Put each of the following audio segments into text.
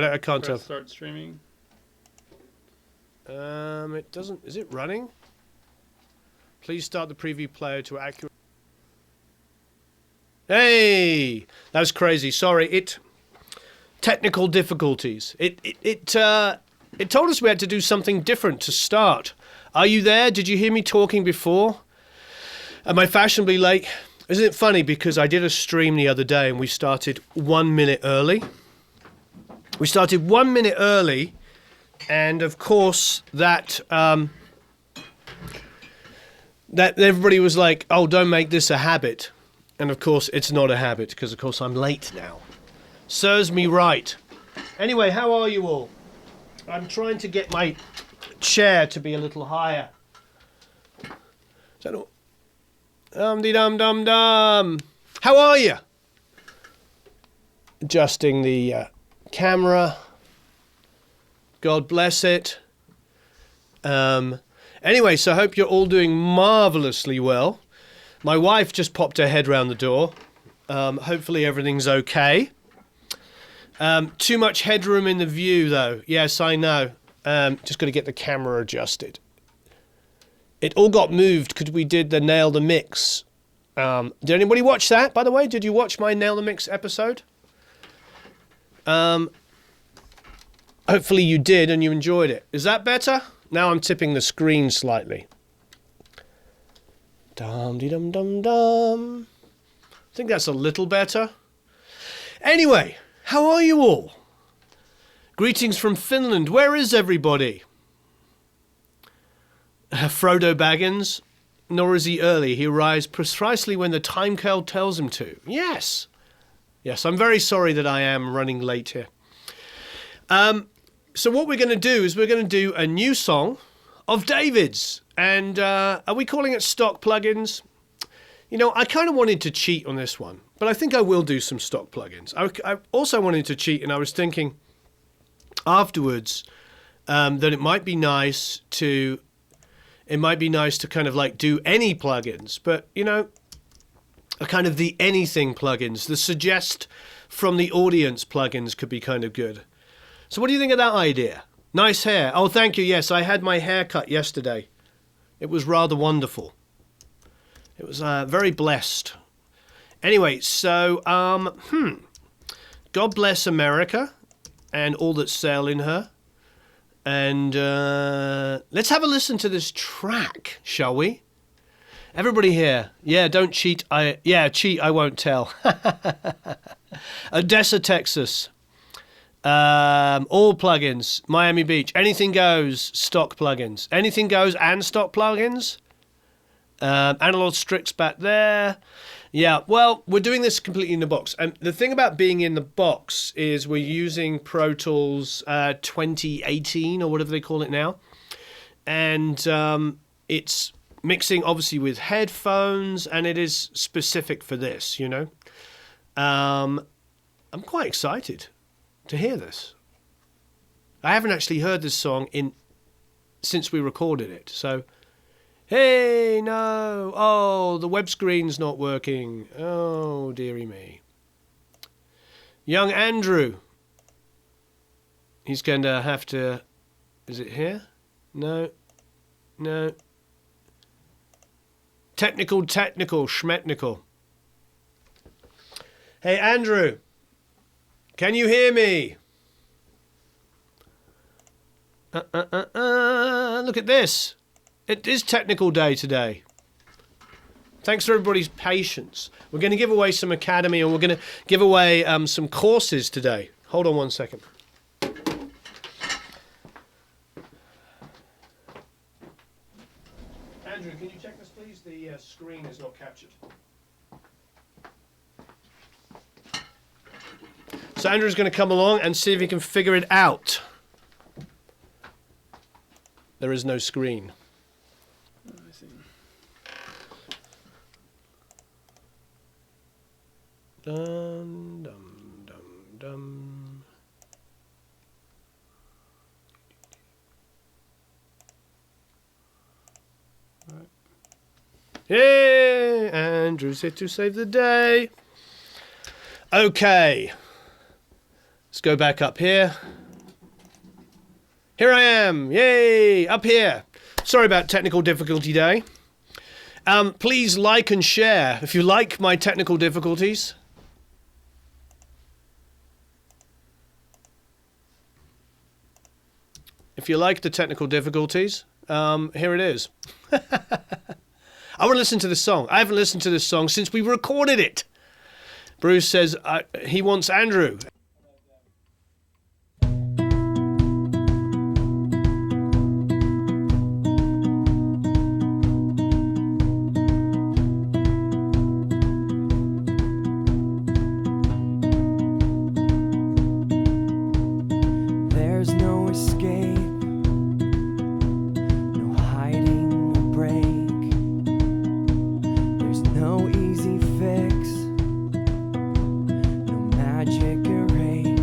I can't tell. Start streaming. It doesn't. Is it running? Please start the preview player to accurate. Hey, that was crazy. Sorry, technical difficulties. It told us we had to do something different to start. Are you there? Did you hear me talking before? Am I fashionably late? Isn't it funny because I did a stream the other day and we started 1 minute early. We started 1 minute early, and of course that everybody was like, "Oh, don't make this a habit." And of course, it's not a habit because, of course, I'm late now. Serves me right. Anyway, how are you all? I'm trying to get my chair to be a little higher. Dum-de-dum-dum-dum. How are you? Adjusting the camera. God bless it. Anyway, so I hope you're all doing marvelously well. My wife just popped her head round the door. Hopefully everything's okay. Too much headroom in the view, though. Yes, I know. Just got to get the camera adjusted. It all got moved because we did the Nail the Mix. Did anybody watch that, by the way? Did you watch my Nail the Mix episode? Hopefully you did and you enjoyed it. Is that better? Now I'm tipping the screen slightly. Dum-de-dum-dum-dum. I think that's a little better. Anyway, how are you all? Greetings from Finland. Where is everybody? Frodo Baggins. Nor is he early. He arrives precisely when the time code tells him to. Yes. Yes, I'm very sorry that I am running late here. So what we're going to do is we're going to do a new song of David's. And are we calling it stock plugins? You know, I kind of wanted to cheat on this one, but I think I will do some stock plugins. I also wanted to cheat, and I was thinking afterwards that it might be nice to kind of like do any plugins, but you know, a kind of the anything plugins, the suggest from the audience plugins could be kind of good. So what do you think of that idea? Nice hair. Oh, thank you. Yes, I had my hair cut yesterday. It was rather wonderful. It was very blessed. Anyway, so, God bless America and all that sail in her. And let's have a listen to this track, shall we? Everybody here. Yeah, don't cheat. Cheat, I won't tell. Odessa, Texas. All plugins, Miami Beach, anything goes, stock plugins, anything goes and stock plugins. Analog Strix back there. Yeah, well, we're doing this completely in the box. And the thing about being in the box is we're using Pro Tools 2018 or whatever they call it now. And it's mixing obviously with headphones, and it is specific for this, you know. I'm quite excited to hear this. I haven't actually heard this song since we recorded it. So, hey, no. Oh, the web screen's not working. Oh, dearie me. Young Andrew. He's going to have to... Is it here? No. No. Technical, schmetnical. Hey, Andrew. Can you hear me? Look at this. It is technical day today. Thanks for everybody's patience. We're going to give away some Academy, and we're going to give away some courses today. Hold on 1 second. Andrew, can you check this, please? The screen is not captured. So Andrew's going to come along and see if he can figure it out. There is no screen. Oh, I see. Dum, dum, dum, dum. Right. Yay! Andrew's here to save the day. Okay. Let's go back up here. Here I am. Yay! Up here. Sorry about technical difficulty day. Please like and share if you like my technical difficulties. If you like the technical difficulties, here it is. I want to listen to this song. I haven't listened to this song since we recorded it. Bruce says he wants Andrew. There's no escape, no hiding or break. There's no easy fix, no magic erase.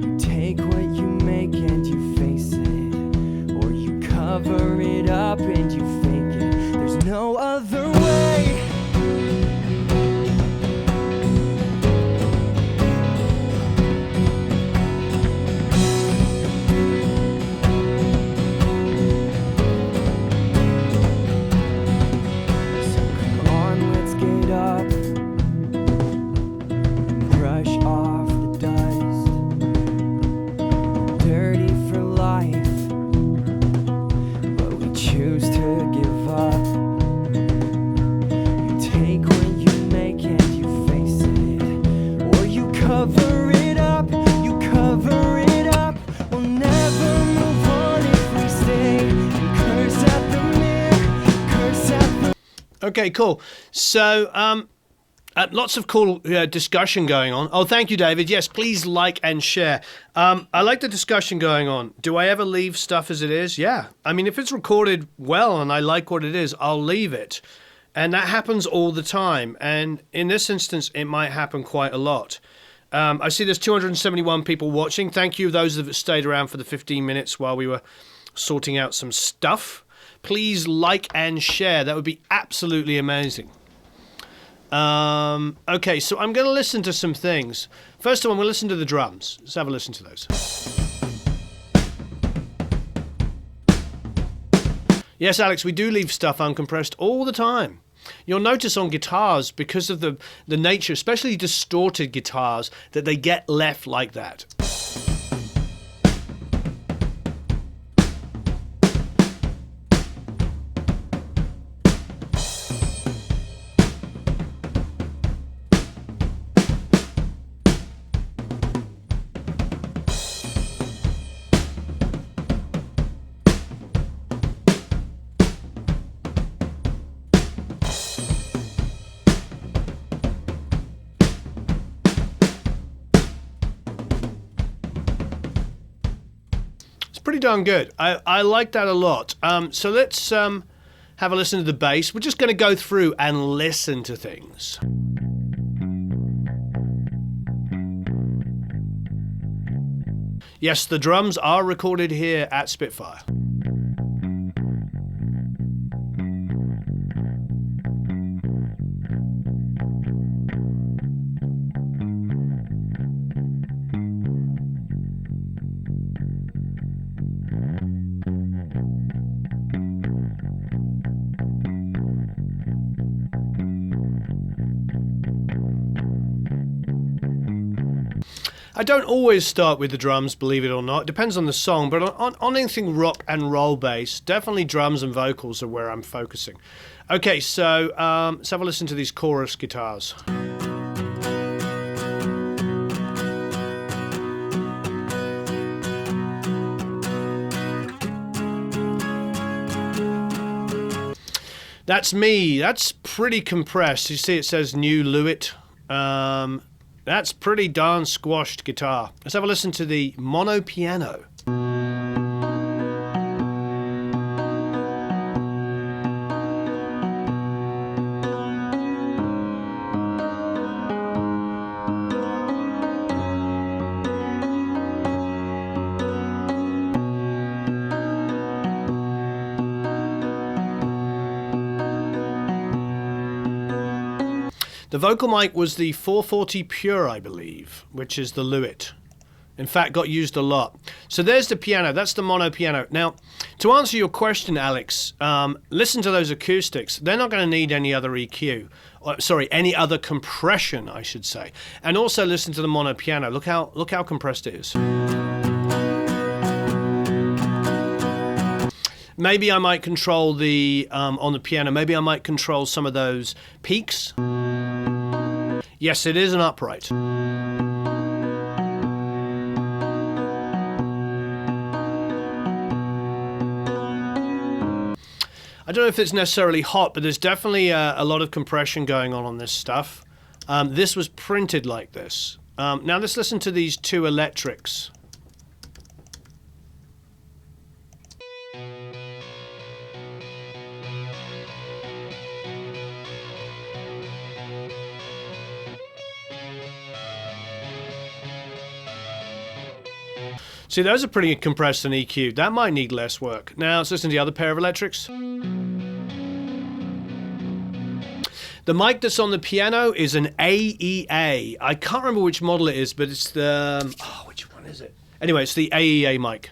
You take what you make and you face it, or you cover it up and you fake it. There's no other way. Okay, cool. So, lots of cool discussion going on. Oh, thank you, David. Yes, please like and share. I like the discussion going on. Do I ever leave stuff as it is? Yeah. I mean, if it's recorded well and I like what it is, I'll leave it. And that happens all the time. And in this instance, it might happen quite a lot. I see there's 271 people watching. Thank you, those that have stayed around for the 15 minutes while we were sorting out some stuff. Please like and share. That would be absolutely amazing. Okay, so I'm going to listen to some things. First of all, I'm going to listen to the drums. Let's have a listen to those. Yes, Alex, we do leave stuff uncompressed all the time. You'll notice on guitars, because of the nature, especially distorted guitars, that they get left like that. Pretty darn good. I like that a lot. So let's have a listen to the bass. We're just going to go through and listen to things. Yes, the drums are recorded here at Spitfire. I don't always start with the drums, believe it or not. It depends on the song, but on anything rock and roll based, definitely drums and vocals are where I'm focusing. Okay, so let's have a listen to these chorus guitars. That's me. That's pretty compressed. You see it says New Lewitt. That's pretty darn squashed guitar. Let's have a listen to the mono piano. The vocal mic was the 440 Pure, I believe, which is the Lewitt. In fact, got used a lot. So there's the piano. That's the mono piano. Now, to answer your question, Alex, listen to those acoustics. They're not going to need any other EQ. Any other compression, I should say. And also listen to the mono piano. Look how compressed it is. Maybe I might control the on the piano. Maybe I might control some of those peaks. Yes, it is an upright. I don't know if it's necessarily hot, but there's definitely a lot of compression going on this stuff. This was printed like this. Now let's listen to these two electrics. See, those are pretty compressed and EQ'd. That might need less work. Now let's listen to the other pair of electrics. The mic that's on the piano is an AEA. I can't remember which model it is, but it's the... which one is it? Anyway, it's the AEA mic.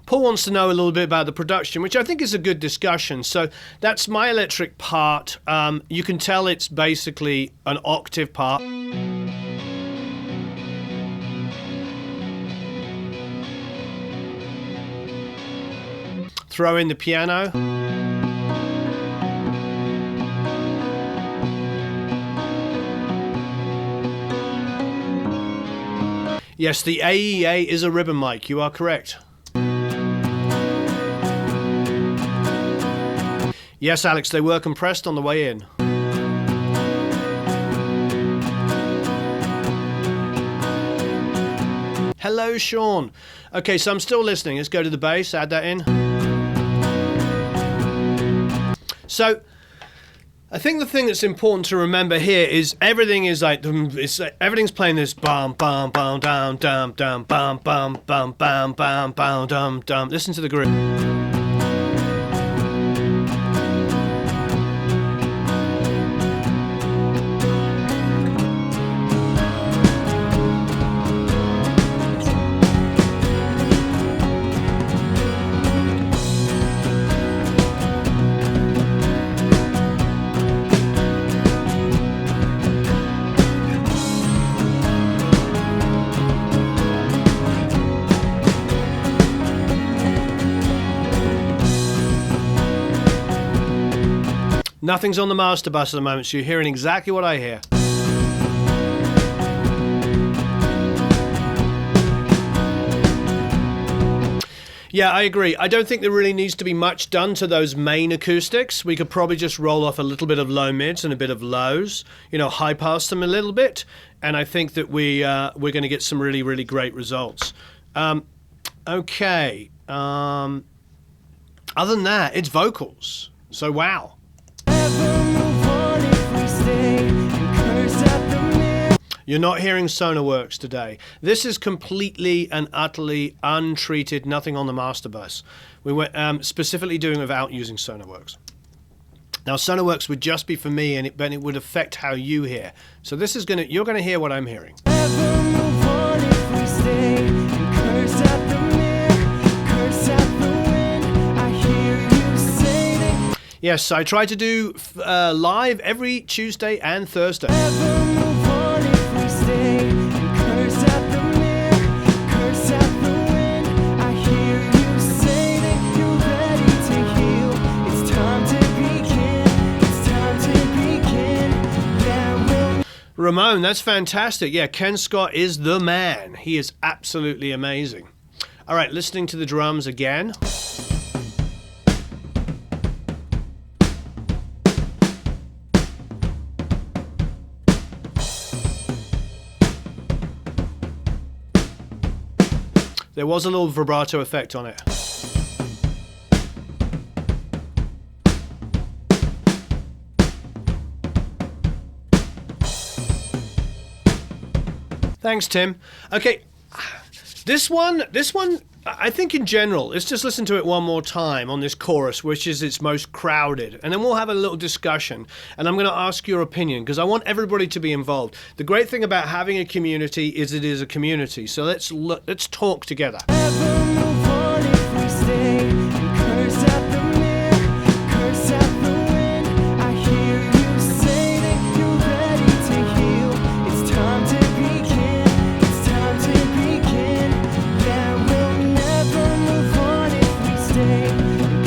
Paul wants to know a little bit about the production, which I think is a good discussion. So that's my electric part. You can tell it's basically an octave part. Throw in the piano. Yes, the AEA is a ribbon mic. You are correct. Yes, Alex, they were compressed on the way in. Hello, Sean. Okay, so I'm still listening. Let's go to the bass, add that in. So, I think the thing that's important to remember here is everything is like, everything's playing this bam, bam, bam, down, down, down, bam, bam, bam, bam, bam, bam, dum, dum. Listen to the groove. Nothing's on the master bus at the moment, so you're hearing exactly what I hear. Yeah, I agree. I don't think there really needs to be much done to those main acoustics. We could probably just roll off a little bit of low mids and a bit of lows, high pass them a little bit, and I think that we're going to get some really, really great results. Okay. Other than that, it's vocals. So wow. You're not hearing SonarWorks today. This is completely and utterly untreated, nothing on the master bus. We were specifically doing without using SonarWorks. Now SonarWorks would just be for me, and it would affect how you hear. So this is you're gonna hear what I'm hearing. Yes, I try to do live every Tuesday and Thursday. Ramon, that's fantastic. Yeah, Ken Scott is the man. He is absolutely amazing. All right, listening to the drums again. There was a little vibrato effect on it. Thanks, Tim. Okay, this one, I think in general, let's just listen to it one more time on this chorus, which is its most crowded, and then we'll have a little discussion, and I'm going to ask your opinion, because I want everybody to be involved. The great thing about having a community is it is a community, so let's talk together. Never move on if we stay. Curse at the mirror, curse at the wind. I hear you say that you're ready to heal. It's time to begin. It's time to begin. Yeah, we'll never move on if we stay.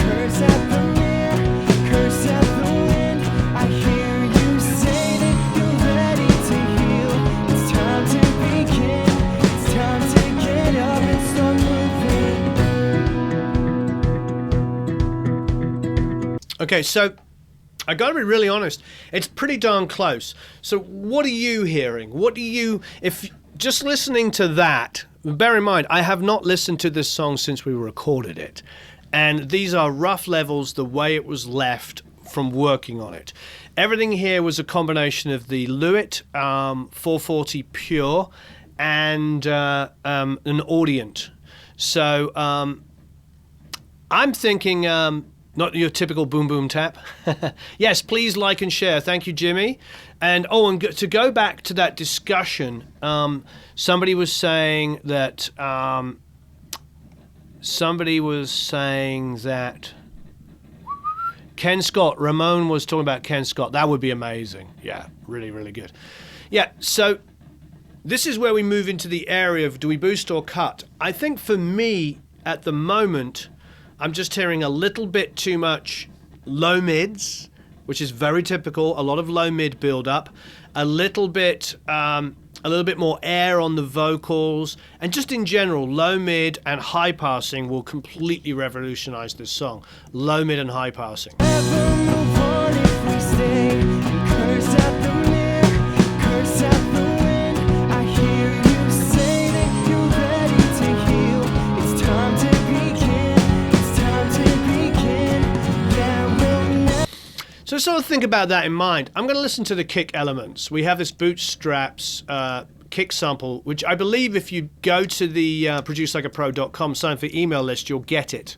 Curse at the mirror, curse at the wind. I hear you say that you're ready to heal. It's time to begin. It's time to get up and start moving. Okay, so I got to be really honest. It's pretty darn close. So what are you hearing? If just listening to that, bear in mind, I have not listened to this song since we recorded it. And these are rough levels, the way it was left from working on it. Everything here was a combination of the Lewitt 440 Pure and an Audient. So I'm thinking not your typical boom boom tap. Yes, please like and share. Thank you, Jimmy. And to go back to that discussion, somebody was saying that Ken Scott, Ramon was talking about Ken Scott. That would be amazing. Yeah, really, really good. Yeah, so this is where we move into the area of do we boost or cut? I think for me, at the moment, I'm just hearing a little bit too much low mids, which is very typical, a lot of low mid build up, a little bit more air on the vocals, and just in general, low mid and high passing will completely revolutionize this song. Low mid and high passing. Never move on if we stay. Curse at the mirror, curse at the wind. I hear you say that you're ready to heal. It's time to begin. It's time to begin. Yeah, we'll never. So sort of think about that in mind. I'm going to listen to the kick elements. We have this Bootstraps kick sample, which I believe if you go to the producelikeapro.com sign for email list, you'll get it.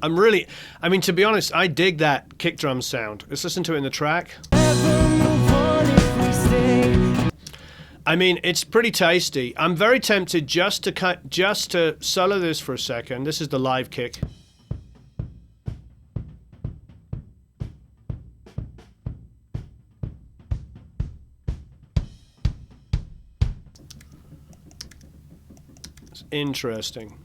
To be honest, I dig that kick drum sound. Let's listen to it in the track. Never move on if we stay. It's pretty tasty. I'm very tempted just to solo this for a second. This is the live kick. It's interesting.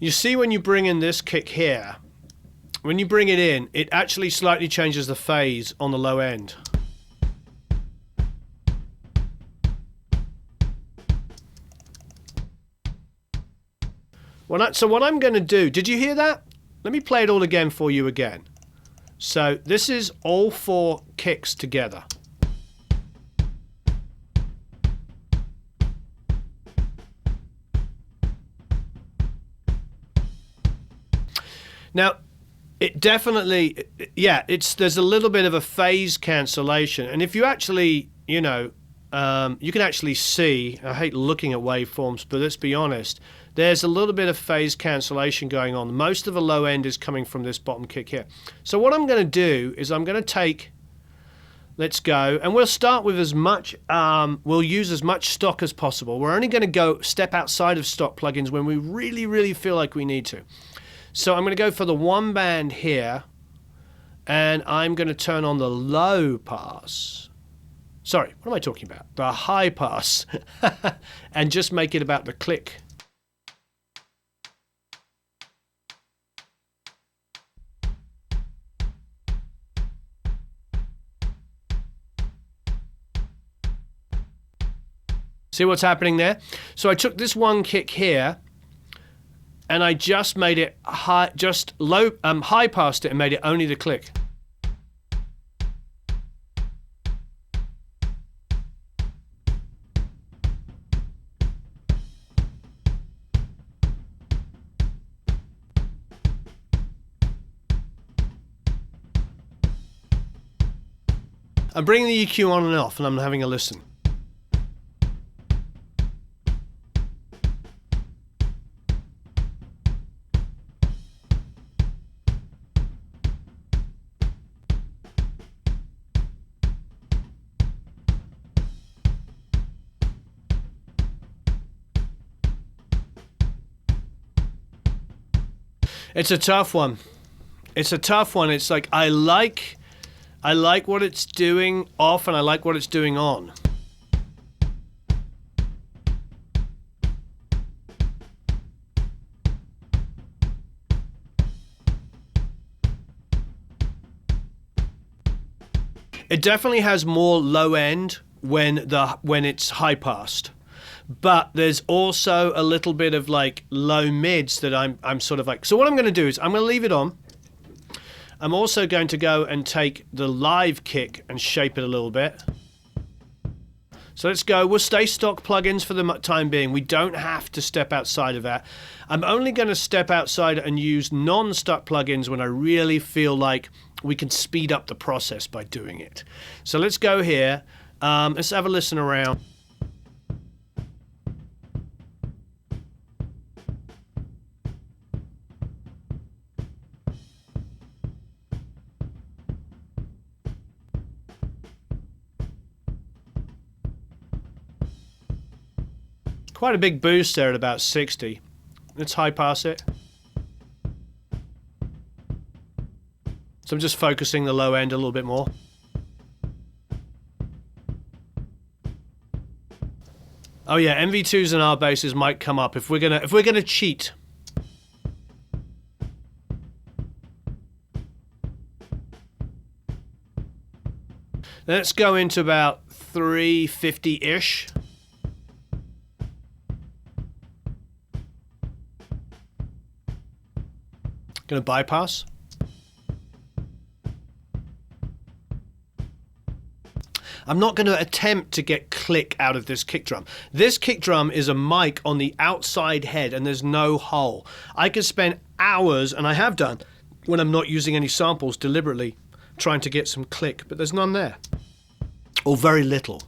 You see when you bring in this kick here, when you bring it in, it actually slightly changes the phase on the low end. So what I'm going to do, did you hear that? Let me play it all again for you again. So this is all four kicks together. Now, it definitely, there's a little bit of a phase cancellation. And if you actually, you can actually see, I hate looking at waveforms, but let's be honest, there's a little bit of phase cancellation going on. Most of the low end is coming from this bottom kick here. So what I'm going to do is I'm going to take, let's go, and we'll start with as much, we'll use as much stock as possible. We're only going to step outside of stock plugins when we really, really feel like we need to. So I'm going to go for the one band here, and I'm going to turn on the low pass. Sorry, what am I talking about? The high pass, and just make it about the click. See what's happening there? So I took this one kick here, and I just made it high, just low, high past it, and made it only the click. I'm bringing the EQ on and off, and I'm having a listen. It's a tough one. It's a tough one. It's like I like what it's doing off, and I like what it's doing on. It definitely has more low end when it's high passed. But there's also a little bit of like low mids that I'm sort of like. So what I'm going to do is I'm going to leave it on. I'm also going to go and take the live kick and shape it a little bit. So let's go. We'll stay stock plugins for the time being. We don't have to step outside of that. I'm only going to step outside and use non-stock plugins when I really feel like we can speed up the process by doing it. So let's go here. Let's have a listen around. Quite a big boost there at about 60. Let's high pass it. So I'm just focusing the low end a little bit more. Oh yeah, MV2s and R basses might come up if we're gonna cheat. Let's go into about 350-ish. Gonna bypass. I'm not going to attempt to get click out of this kick drum. This kick drum is a mic on the outside head and there's no hole. I could spend hours, and I have done, when I'm not using any samples deliberately, trying to get some click, but there's none there. Or very little.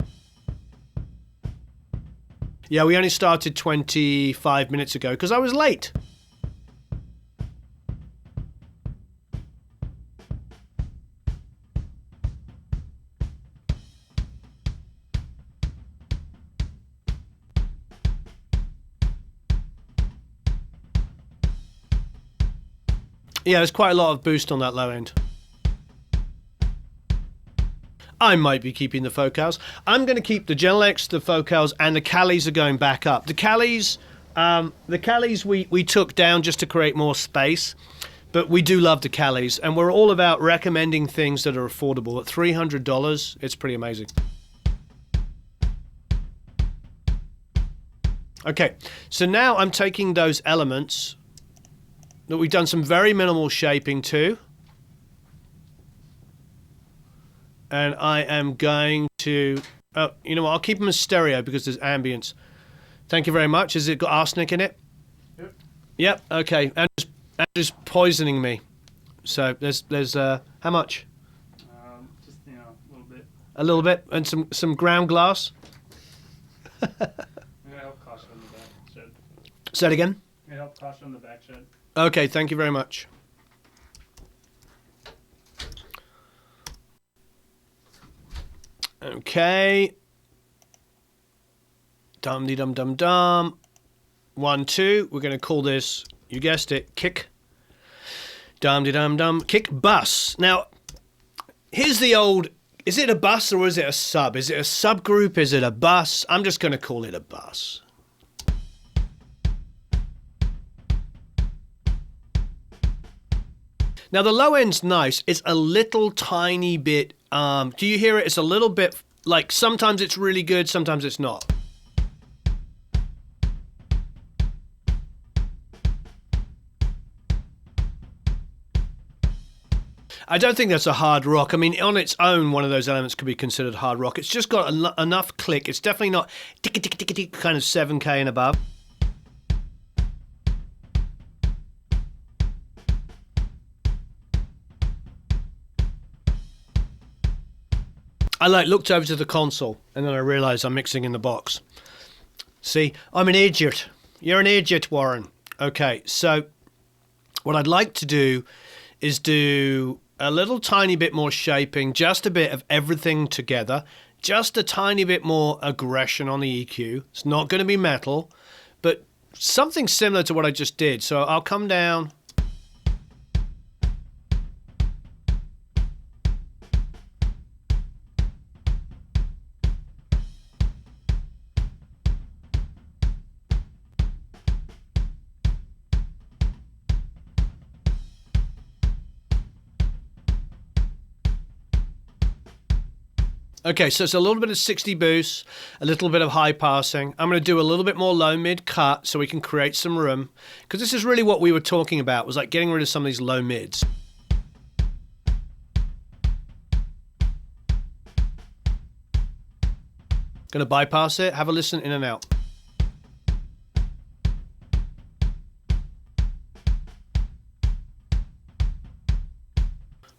Yeah, we only started 25 minutes ago because I was late. Yeah, there's quite a lot of boost on that low end. I might be keeping the focals. I'm going to keep the Gen X, the focals, and the Callies are going back up. The Callies we took down just to create more space, but we do love the Callies, and we're all about recommending things that are affordable. At $300, it's pretty amazing. Okay, so now I'm taking those elements that we've done some very minimal shaping to. And I am going to, oh, you know what, I'll keep them as stereo because there's ambience. Thank you very much. Has it got arsenic in it? Yep. Yep, okay. And just poisoning me. So there's how much? Just, a little bit. A little bit, and some ground glass. I'm gonna help Kasha on the back shed. Say it again. I'm gonna help Kasha on the back shed. Okay, thank you very much. Okay. Dum-de-dum-dum-dum. 1, 2. We're going to call this, you guessed it, kick. Dum-de-dum-dum. Kick bus. Now, here's the old, is it a bus or is it a sub? Is it a subgroup? Is it a bus? I'm just going to call it a bus. Now the low end's nice. It's a little tiny bit, do you hear it? It's a little bit, like sometimes it's really good, sometimes it's not. I don't think that's a hard rock. I mean, on its own, one of those elements could be considered hard rock. It's just got enough click. It's definitely not tick kind of 7K and above. I looked over to the console and then I realized I'm mixing in the box. See, I'm an idiot. You're an idiot, Warren. Okay, so what I'd like to do is do a little tiny bit more shaping, just a bit of everything together, just a tiny bit more aggression on the EQ. It's not going to be metal, but something similar to what I just did. So I'll come down. Okay, so it's a little bit of 60 boost, a little bit of high passing. I'm going to do a little bit more low mid cut so we can create some room. Because this is really what we were talking about, was like getting rid of some of these low mids. Going to bypass it, have a listen in and out.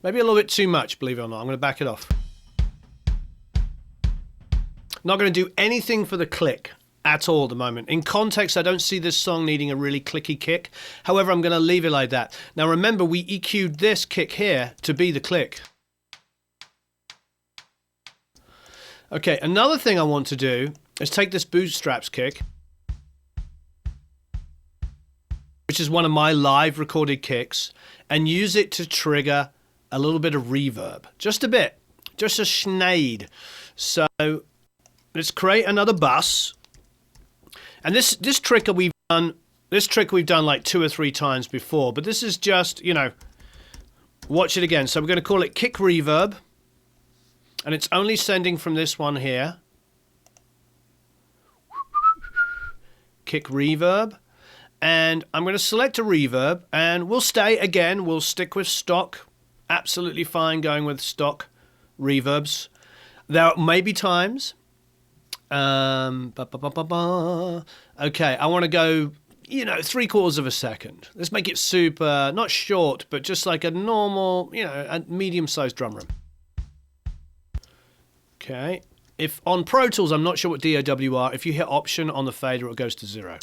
Maybe a little bit too much, believe it or not. I'm going to back it off. Not going to do anything for the click at all at the moment. In context, I don't see this song needing a really clicky kick. However, I'm going to leave it like that. Now remember, we EQ'd this kick here to be the click. Okay, another thing I want to do is take this bootstraps kick, which is one of my live recorded kicks, and use it to trigger a little bit of reverb. Just a bit. Just a schneid. So let's create another bus. And this trick we've done like 2 or 3 times before, but this is just, you know, watch it again. So we're going to call it kick reverb, and it's only sending from this one here. Kick reverb, and I'm going to select a reverb, and we'll stick with stock. Absolutely fine going with stock reverbs. There may be times. Okay, I want to go, you know, 3/4 of a second. Let's make it super, not short, but just like a normal, you know, a medium-sized drum room. Okay. If on Pro Tools, I'm not sure what DAW are. If you hit Option on the fader, it goes to 0.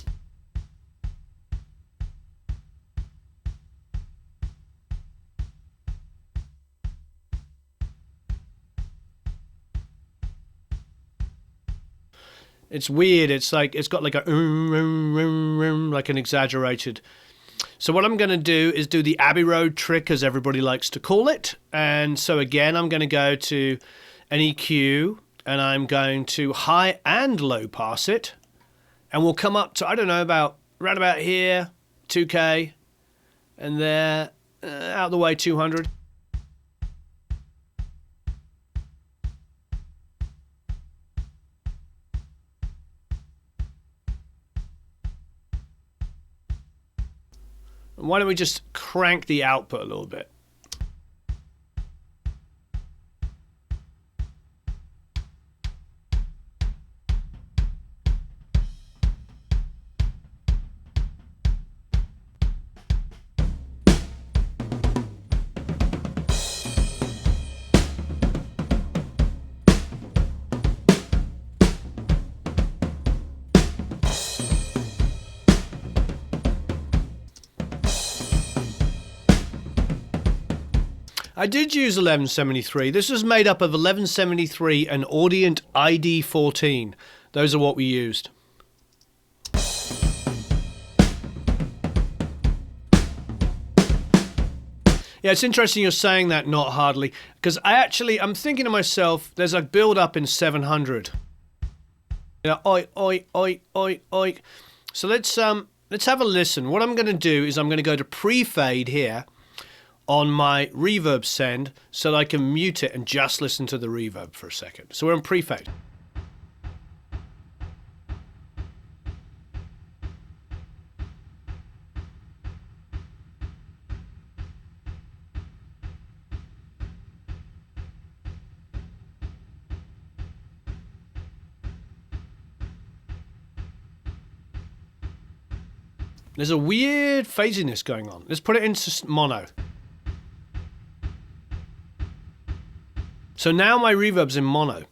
It's weird. It's like it's got like a like an exaggerated. So what I'm going to do is do the Abbey Road trick, as everybody likes to call it. And so again, I'm going to go to an EQ, and I'm going to high and low pass it, and we'll come up to, I don't know, right about here, 2K, and there, out the way, 200. Why don't we just crank the output a little bit? I did use 1173. This was made up of 1173 and Audient ID14. Those are what we used. Yeah, it's interesting you're saying that, not hardly, because I'm thinking to myself, there's a build up in 700. Yeah, oi, oi, oi, oi, oi. So let's have a listen. What I'm going to do is I'm going to go to pre-fade here on my reverb send so that I can mute it and just listen to the reverb for a second. So we're in pre-fade. There's a weird phasiness going on. Let's put it into mono. So now my reverb's in mono.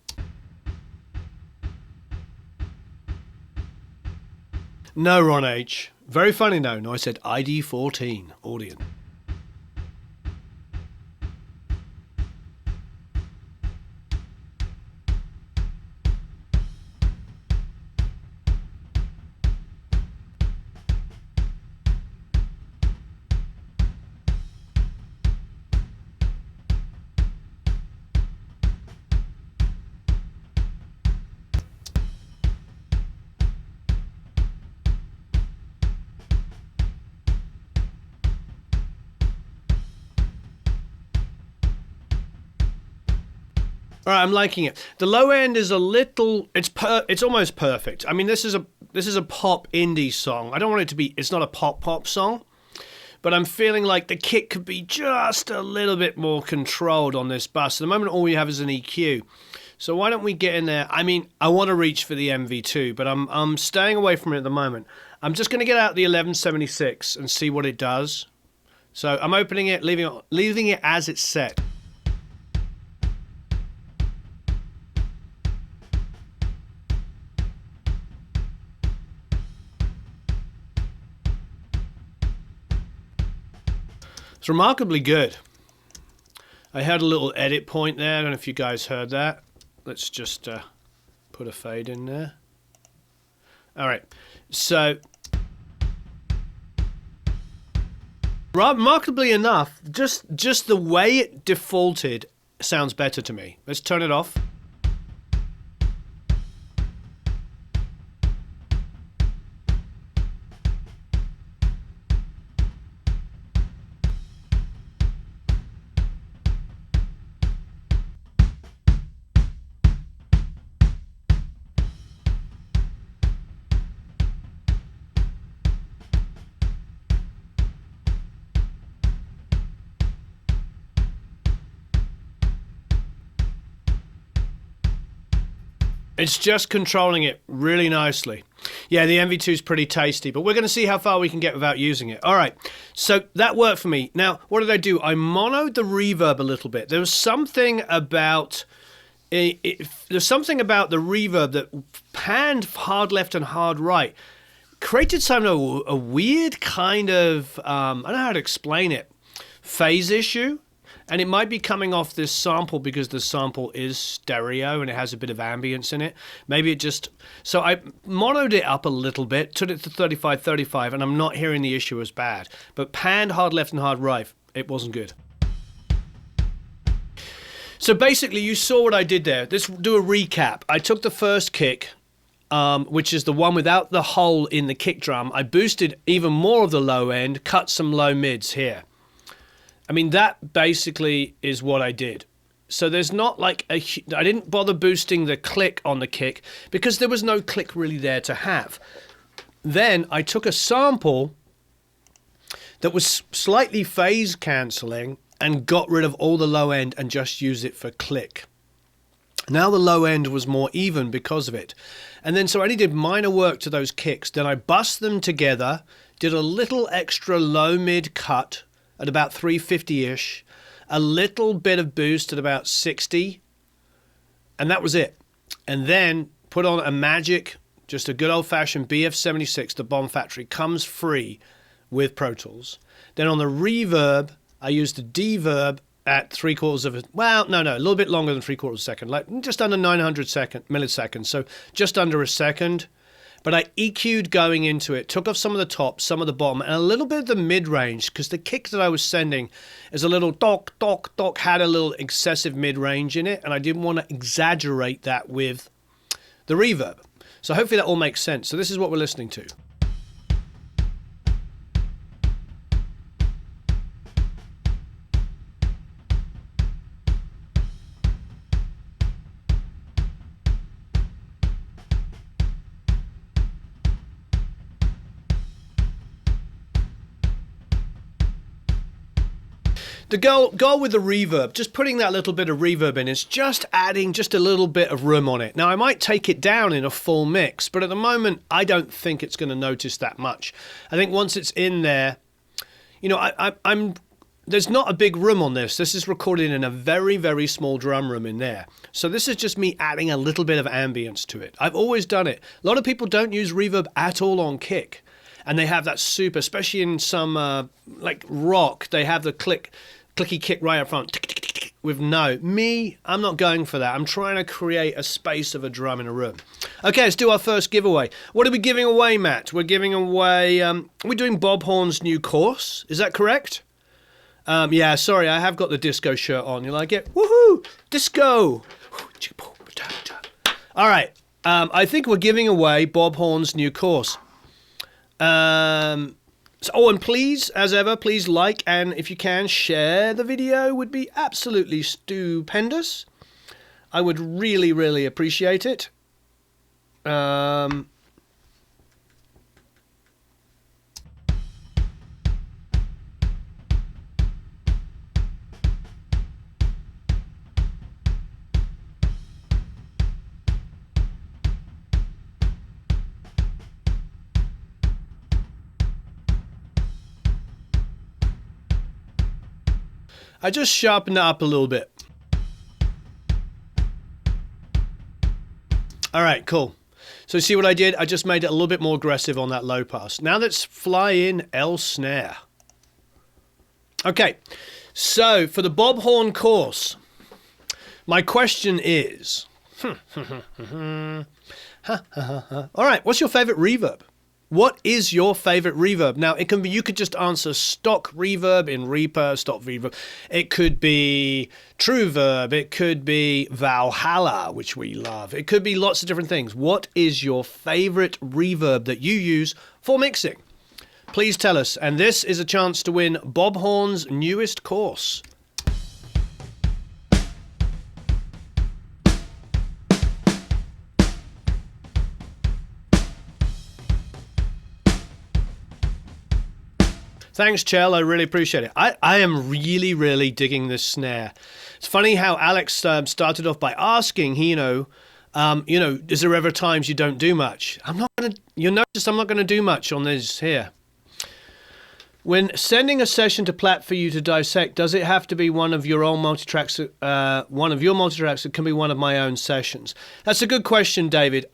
No, Ron H. Very funny, no. No, I said ID14, audience. All right, I'm liking it. The low end is a little. It's almost perfect. I mean, this is a pop indie song. I don't want it to be. It's not a pop song, but I'm feeling like the kick could be just a little bit more controlled on this bus. At the moment, all we have is an EQ. So why don't we get in there? I mean, I want to reach for the MV2, but I'm staying away from it at the moment. I'm just going to get out the 1176 and see what it does. So I'm opening it, leaving it as it's set. It's remarkably good. I had a little edit point there. I don't know if you guys heard that. Let's just put a fade in there. All right. So, remarkably enough, just the way it defaulted sounds better to me. Let's turn it off. It's just controlling it really nicely. Yeah, the MV2 is pretty tasty, but we're going to see how far we can get without using it. All right, so that worked for me. Now, what did I do? I monoed the reverb a little bit. There was something about there's something about the reverb that panned hard left and hard right, created a weird kind of, I don't know how to explain it, phase issue. And it might be coming off this sample because the sample is stereo and it has a bit of ambience in it. Maybe it just... So I monoed it up a little bit, took it to 35, and I'm not hearing the issue as bad. But panned hard left and hard right, it wasn't good. So basically, you saw what I did there. Let's do a recap. I took the first kick, which is the one without the hole in the kick drum. I boosted even more of the low end, cut some low mids here. I mean, that basically is what I did. So there's not like I didn't bother boosting the click on the kick because there was no click really there to have. Then I took a sample that was slightly phase cancelling and got rid of all the low end and just used it for click. Now the low end was more even because of it. And then so I only did minor work to those kicks. Then I bussed them together, did a little extra low mid cut at about 350-ish, a little bit of boost at about 60, and that was it. And then put on a Magic, just a good old-fashioned BF76, the Bomb Factory, comes free with Pro Tools. Then on the reverb, I used a deverb at 3/4 of a, well, no, a little bit longer than 3/4 second, like just under 900 milliseconds, so just under a second. But I EQ'd going into it, took off some of the top, some of the bottom, and a little bit of the mid-range, because the kick that I was sending is a little dock, had a little excessive mid-range in it, and I didn't want to exaggerate that with the reverb. So hopefully that all makes sense. So this is what we're listening to. The goal with the reverb, just putting that little bit of reverb in, is just adding just a little bit of room on it. Now, I might take it down in a full mix, but at the moment, I don't think it's going to notice that much. I think once it's in there, you know, there's not a big room on this. This is recorded in a very, very small drum room in there. So this is just me adding a little bit of ambience to it. I've always done it. A lot of people don't use reverb at all on kick. And they have that super, especially in some like rock, they have the clicky kick right up front with no. Me, I'm not going for that. I'm trying to create a space of a drum in a room. Okay, let's do our first giveaway. What are we giving away, Matt? We're giving away, we're doing Bob Horn's new course. Is that correct? Yeah, sorry, I have got the disco shirt on. You like it? Woohoo! Disco! All right, I think we're giving away Bob Horn's new course. And please, as ever, please like, and if you can, share the video. Would be absolutely stupendous. I would really, really appreciate it. I just sharpened it up a little bit. All right, cool. So see what I did? I just made it a little bit more aggressive on that low pass. Now let's fly in L snare. Okay, so for the Bob Horn course, my question is, all right, what's your favorite reverb? What is your favorite reverb? Now, it can be, you could just answer stock reverb in Reaper, stock reverb. It could be True Verb. It could be Valhalla, which we love. It could be lots of different things. What is your favorite reverb that you use for mixing? Please tell us. And this is a chance to win Bob Horn's newest course. Thanks, Chell. I really appreciate it. I am really, really digging this snare. It's funny how Alex started off by asking, is there ever times you don't do much? You'll notice I'm not going to do much on this here. When sending a session to Platt for you to dissect, does it have to be one of your own multitracks? One of your multitracks? It can be one of my own sessions. That's a good question, David.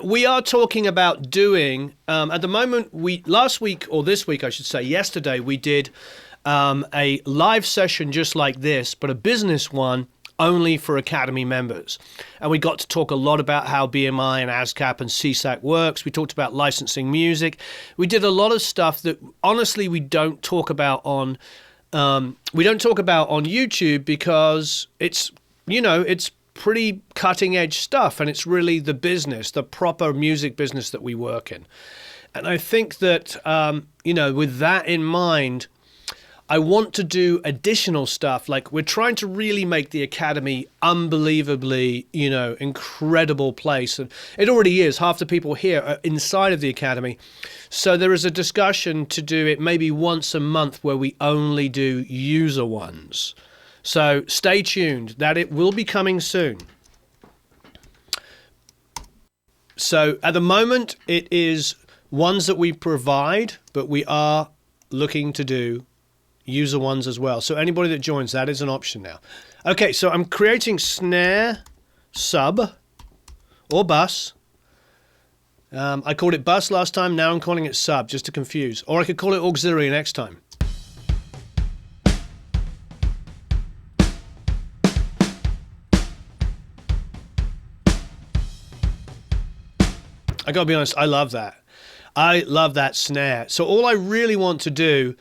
We are talking about doing, at the moment, last week, or this week, I should say, yesterday, we did a live session just like this, but a business one only for Academy members. And we got to talk a lot about how BMI and ASCAP and CSAC works. We talked about licensing music. We did a lot of stuff that, honestly, we don't talk about on YouTube because it's pretty cutting edge stuff, and it's really the business, the proper music business that we work in. And I think that, with that in mind, I want to do additional stuff. Like, we're trying to really make the Academy unbelievably, incredible place. And it already is. Half the people here are inside of the Academy. So there is a discussion to do it maybe once a month where we only do user ones. So stay tuned, that it will be coming soon. So at the moment, it is ones that we provide, but we are looking to do user ones as well. So anybody that joins, that is an option now. Okay, so I'm creating snare, sub, or bus. I called it bus last time, now I'm calling it sub, just to confuse. Or I could call it auxiliary next time. I gotta be honest, I love that. I love that snare. So all I really want to do,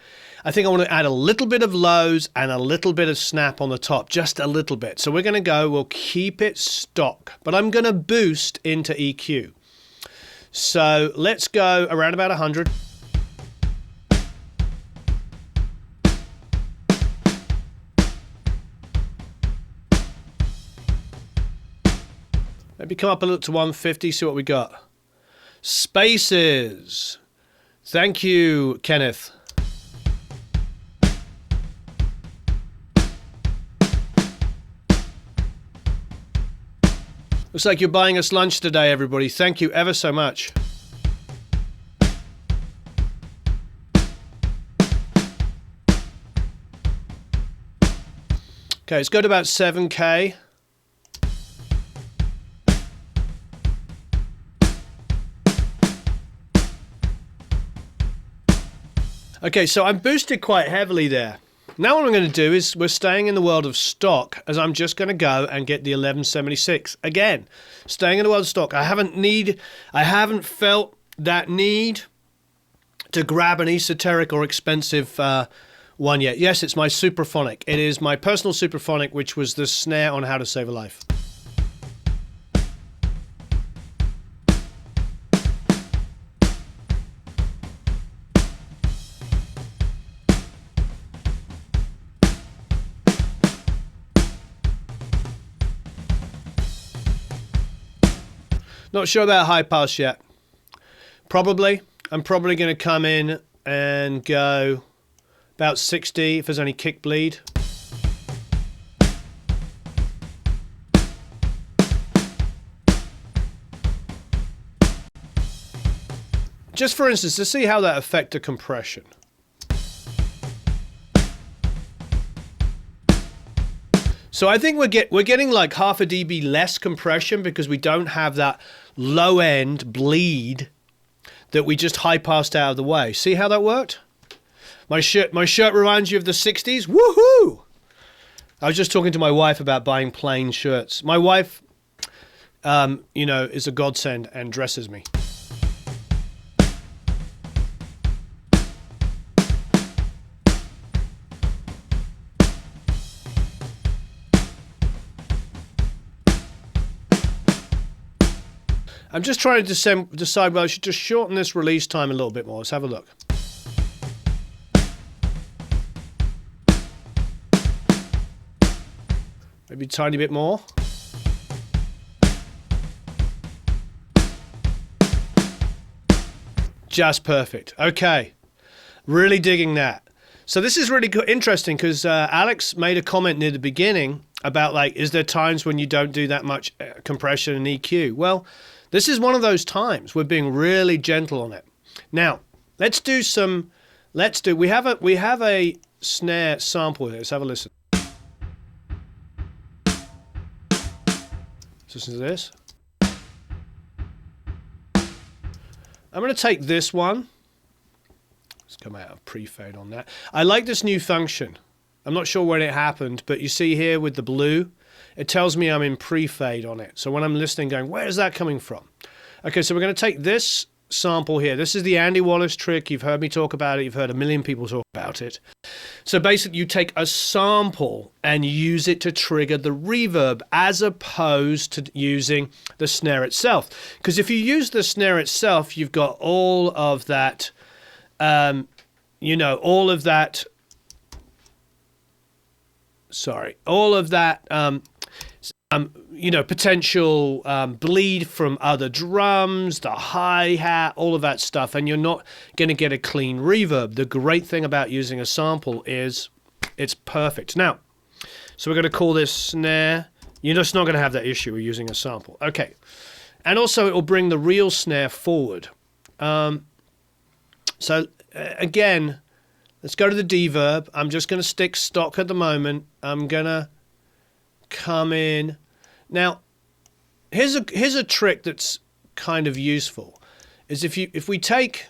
I think I want to add a little bit of lows and a little bit of snap on the top, just a little bit. So we'll keep it stock, but I'm gonna boost into EQ. So let's go around about 100. Maybe come up a little to 150, see what we got. Spaces. Thank you, Kenneth. Looks like you're buying us lunch today, everybody. Thank you ever so much. Okay, let's go to about 7K. Okay, so I'm boosted quite heavily there. Now what I'm going to do is we're staying in the world of stock, as I'm just going to go and get the 1176 again. Staying in the world of stock. I haven't felt that need to grab an esoteric or expensive one yet. Yes, it's my Supraphonic. It is my personal Supraphonic, which was the snare on How to Save a Life. Not sure about high pass yet. Probably. I'm probably going to come in and go about 60 if there's any kick bleed. Just for instance, to see how that affects the compression. So I think we're getting like half a dB less compression because we don't have that low end bleed that we just high passed out of the way. See how that worked? My shirt reminds you of the 60s. Woohoo! I was just talking to my wife about buying plain shirts. My wife, is a godsend and dresses me. I'm just trying to decide whether I should just shorten this release time a little bit more. Let's have a look. Maybe a tiny bit more. Just perfect. Okay. Really digging that. So this is really interesting because Alex made a comment near the beginning about like, is there times when you don't do that much compression and EQ? Well, this is one of those times. We're being really gentle on it. Now, we have a snare sample here. Let's have a listen. Listen to this. I'm going to take this one. Let's come out of pre-fade on that. I like this new function. I'm not sure when it happened, but you see here with the blue, it tells me I'm in pre-fade on it. So when I'm listening, going, where is that coming from? Okay, so we're going to take this sample here. This is the Andy Wallace trick. You've heard me talk about it. You've heard a million people talk about it. So basically, you take a sample and use it to trigger the reverb as opposed to using the snare itself. Because if you use the snare itself, you've got all of that, potential bleed from other drums, the hi-hat, all of that stuff, and you're not going to get a clean reverb. The great thing about using a sample is it's perfect. Now, so we're going to call this snare. You're just not going to have that issue with using a sample. Okay. And also it will bring the real snare forward. Again, let's go to the deverb. I'm just going to stick stock at the moment. I'm going to come in. Now, here's a trick that's kind of useful. Is if we take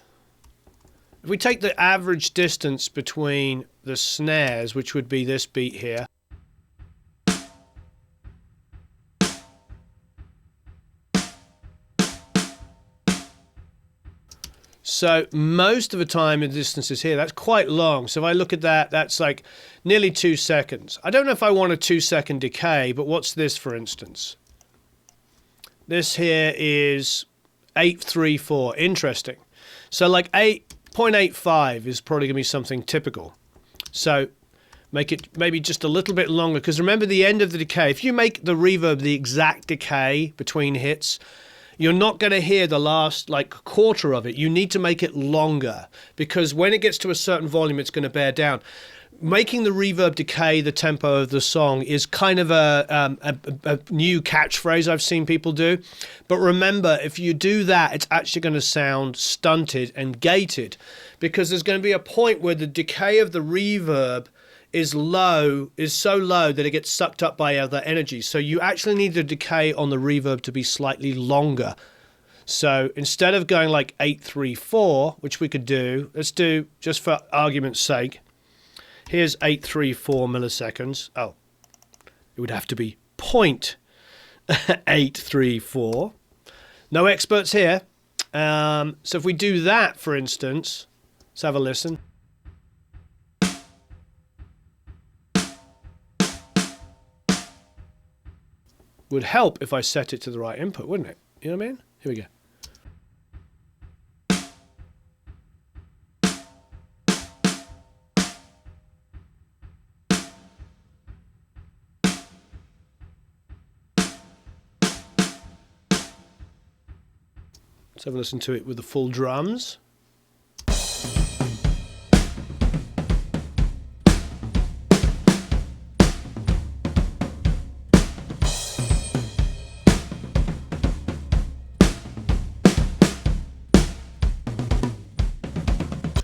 the average distance between the snares, which would be this beat here. So most of the time the distance is here. That's quite long. So if I look at that, that's like nearly 2 seconds. I don't know if I want a 2-second decay, but what's this, for instance? This here is 834. Interesting. So like 8.85 is probably going to be something typical. So make it maybe just a little bit longer, because remember the end of the decay. If you make the reverb the exact decay between hits, you're not going to hear the last like quarter of it. You need to make it longer, because when it gets to a certain volume, it's going to bear down. Making the reverb decay the tempo of the song is kind of a new catchphrase I've seen people do. But remember, if you do that, it's actually going to sound stunted and gated, because there's going to be a point where the decay of the reverb is so low that it gets sucked up by other energy. So you actually need the decay on the reverb to be slightly longer. So instead of going like 834, which we could do, let's do, just for argument's sake, here's 834 milliseconds. Oh, it would have to be 0.834. No experts here. So if we do that, for instance, let's have a listen. Would help if I set it to the right input, wouldn't it? You know what I mean? Here we go. Let's have a listen to it with the full drums.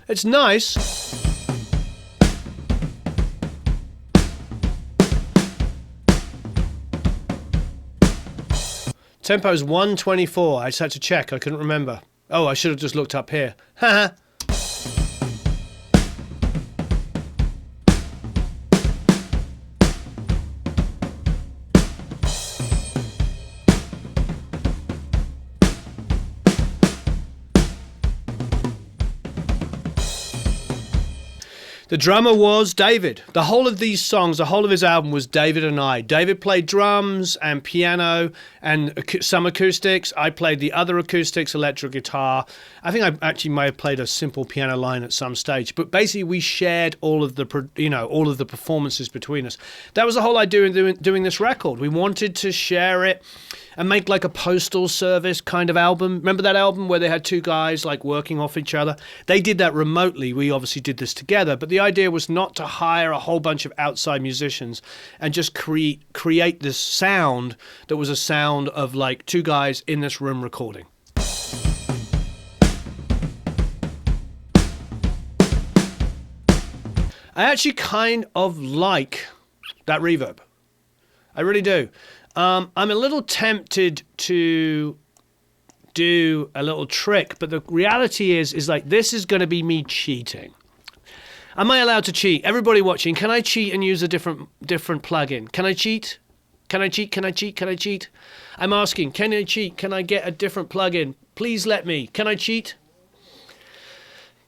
It's nice. Tempo's 124. I just had to check. I couldn't remember. Oh, I should have just looked up here. Haha. The drummer was David. The whole of these songs, the whole of his album was David and I. David played drums and piano and some acoustics. I played the other acoustics, electric guitar. I think I actually may have played a simple piano line at some stage. But basically, we shared all of the performances between us. That was the whole idea in doing this record. We wanted to share it and make like a postal service kind of album. Remember that album where they had two guys like working off each other? They did that remotely. We obviously did this together, but the idea was not to hire a whole bunch of outside musicians and just create this sound that was a sound of like two guys in this room recording. I actually kind of like that reverb. I really do. I'm a little tempted to do a little trick, but the reality is like this is going to be me cheating. Am I allowed to cheat? Everybody watching, can I cheat and use a different plugin? Can I cheat? Can I cheat? Can I cheat? Can I cheat? I'm asking, can I cheat? Can I get a different plugin? Please let me. Can I cheat?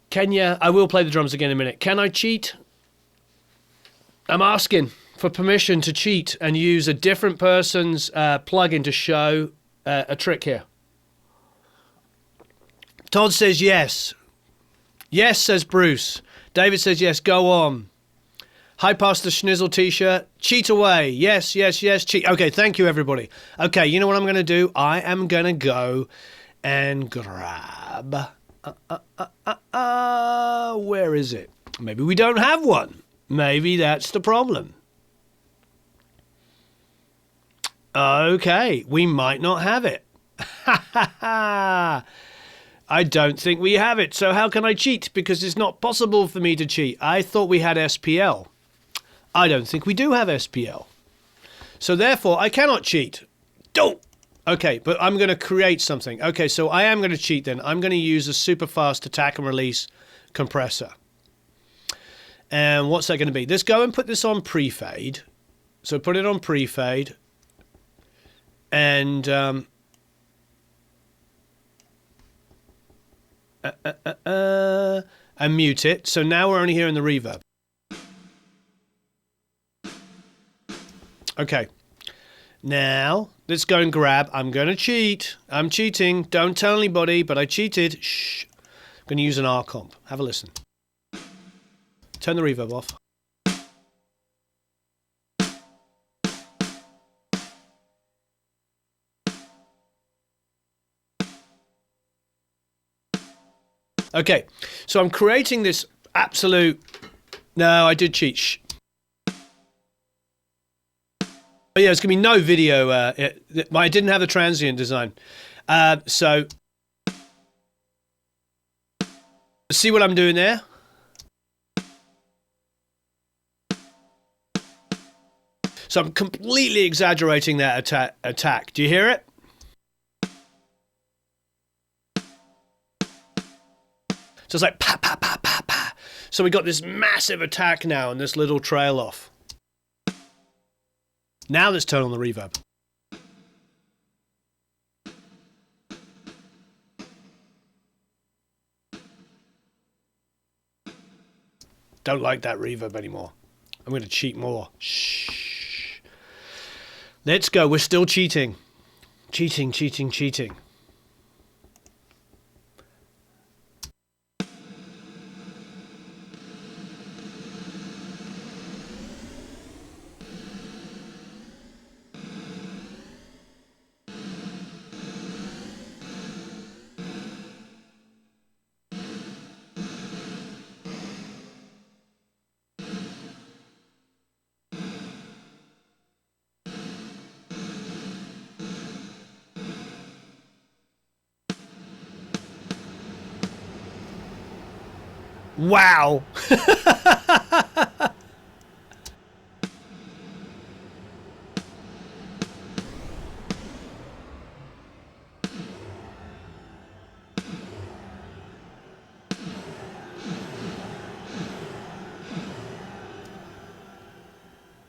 Kenya, I will play the drums again in a minute. Can I cheat? I'm asking for permission to cheat and use a different person's plugin to show a trick here. Todd says yes. Yes, says Bruce. David says yes, go on. Hi, Pastor Schnizzle t-shirt. Cheat away. Yes, yes, yes, cheat. Okay, thank you, everybody. Okay, you know what I'm going to do? I am going to go and grab... where is it? Maybe we don't have one. Maybe that's the problem. Okay, we might not have it. I don't think we have it. So how can I cheat? Because it's not possible for me to cheat. I thought we had SPL. I don't think we do have SPL. So therefore, I cannot cheat. Don't. Okay, but I'm going to create something. Okay, so I am going to cheat then. I'm going to use a super fast attack and release compressor. And what's that going to be? Let's go and put this on pre-fade. So put it on pre-fade. And and mute it. So now we're only hearing the reverb. Okay. Now let's go and grab. I'm going to cheat. I'm cheating. Don't tell anybody, but I cheated. Shh. I'm going to use an R comp. Have a listen. Turn the reverb off. Okay, so I'm creating this absolute... No, I did cheat. Shh. Oh yeah, there's going to be no video. I didn't have the transient design. So, see what I'm doing there? So I'm completely exaggerating that attack. Do you hear it? So it's like pa pa pa pa pa. So we got this massive attack now and this little trail off. Now let's turn on the reverb. Don't like that reverb anymore. I'm going to cheat more. Shh. Let's go. We're still cheating. Cheating, cheating, cheating. Wow.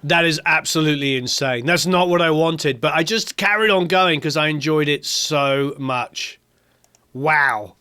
That is absolutely insane. That's not what I wanted, but I just carried on going because I enjoyed it so much. Wow.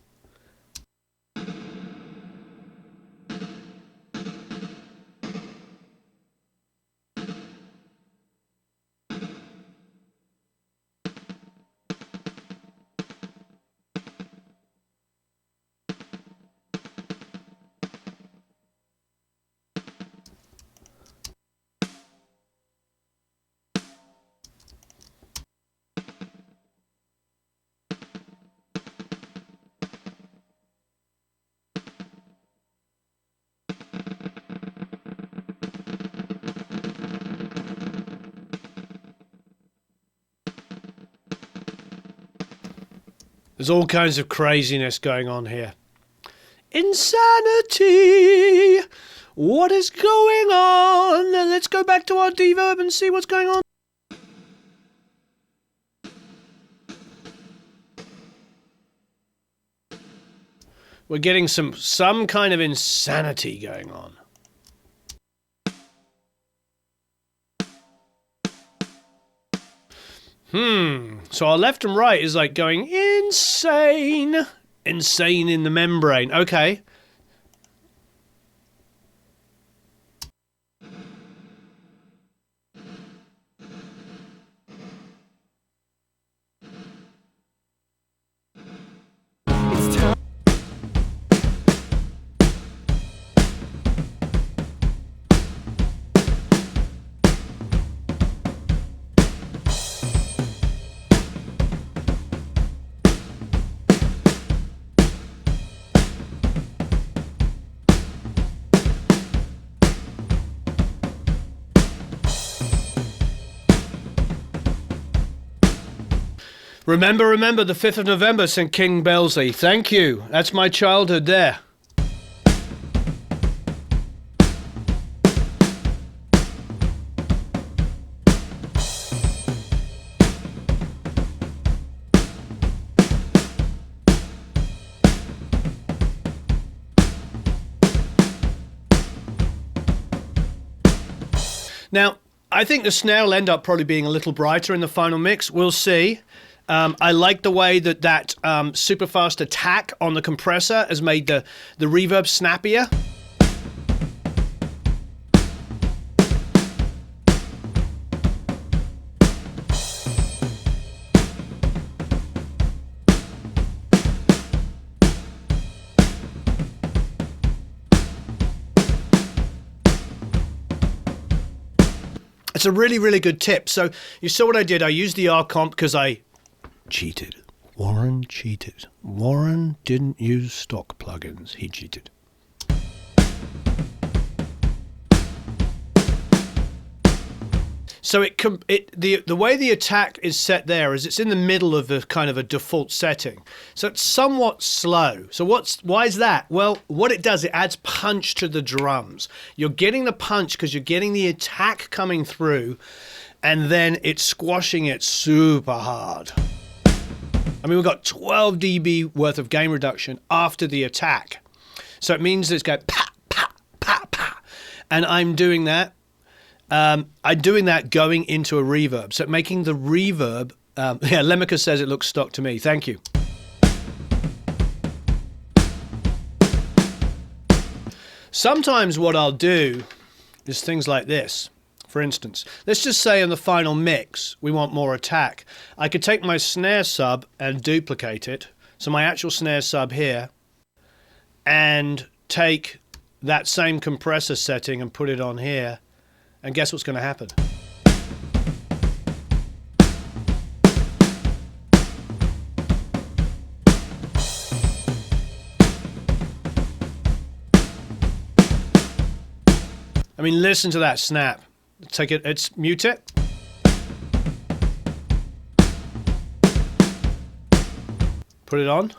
There's all kinds of craziness going on here. Insanity! What is going on? Let's go back to our reverb and see what's going on. We're getting some kind of insanity going on. So our left and right is like going insane. Insane in the membrane. Okay. It's time. Remember, the 5th of November, St. King Belsley. Thank you. That's my childhood there. Now, I think the snare will end up probably being a little brighter in the final mix. We'll see. I like the way that super fast attack on the compressor has made the reverb snappier. It's a really, really good tip. So you saw what I did. I used the R comp because I cheated. Warren cheated. Warren didn't use stock plugins. He cheated. So the way the attack is set there is it's in the middle of a kind of a default setting. So it's somewhat slow. So why is that? Well, what it does, it adds punch to the drums. You're getting the punch because you're getting the attack coming through, and then it's squashing it super hard. I mean, we've got 12 dB worth of gain reduction after the attack. So it means it's going pa, pa, pa, pa. And I'm doing that. I'm doing that going into a reverb. So making the reverb, yeah, Lemmica says it looks stock to me. Thank you. Sometimes what I'll do is things like this. For instance, let's just say in the final mix, we want more attack. I could take my snare sub and duplicate it. So my actual snare sub here, and take that same compressor setting and put it on here. And guess what's going to happen? I mean, listen to that snap. Take it, let's mute it. Put it on.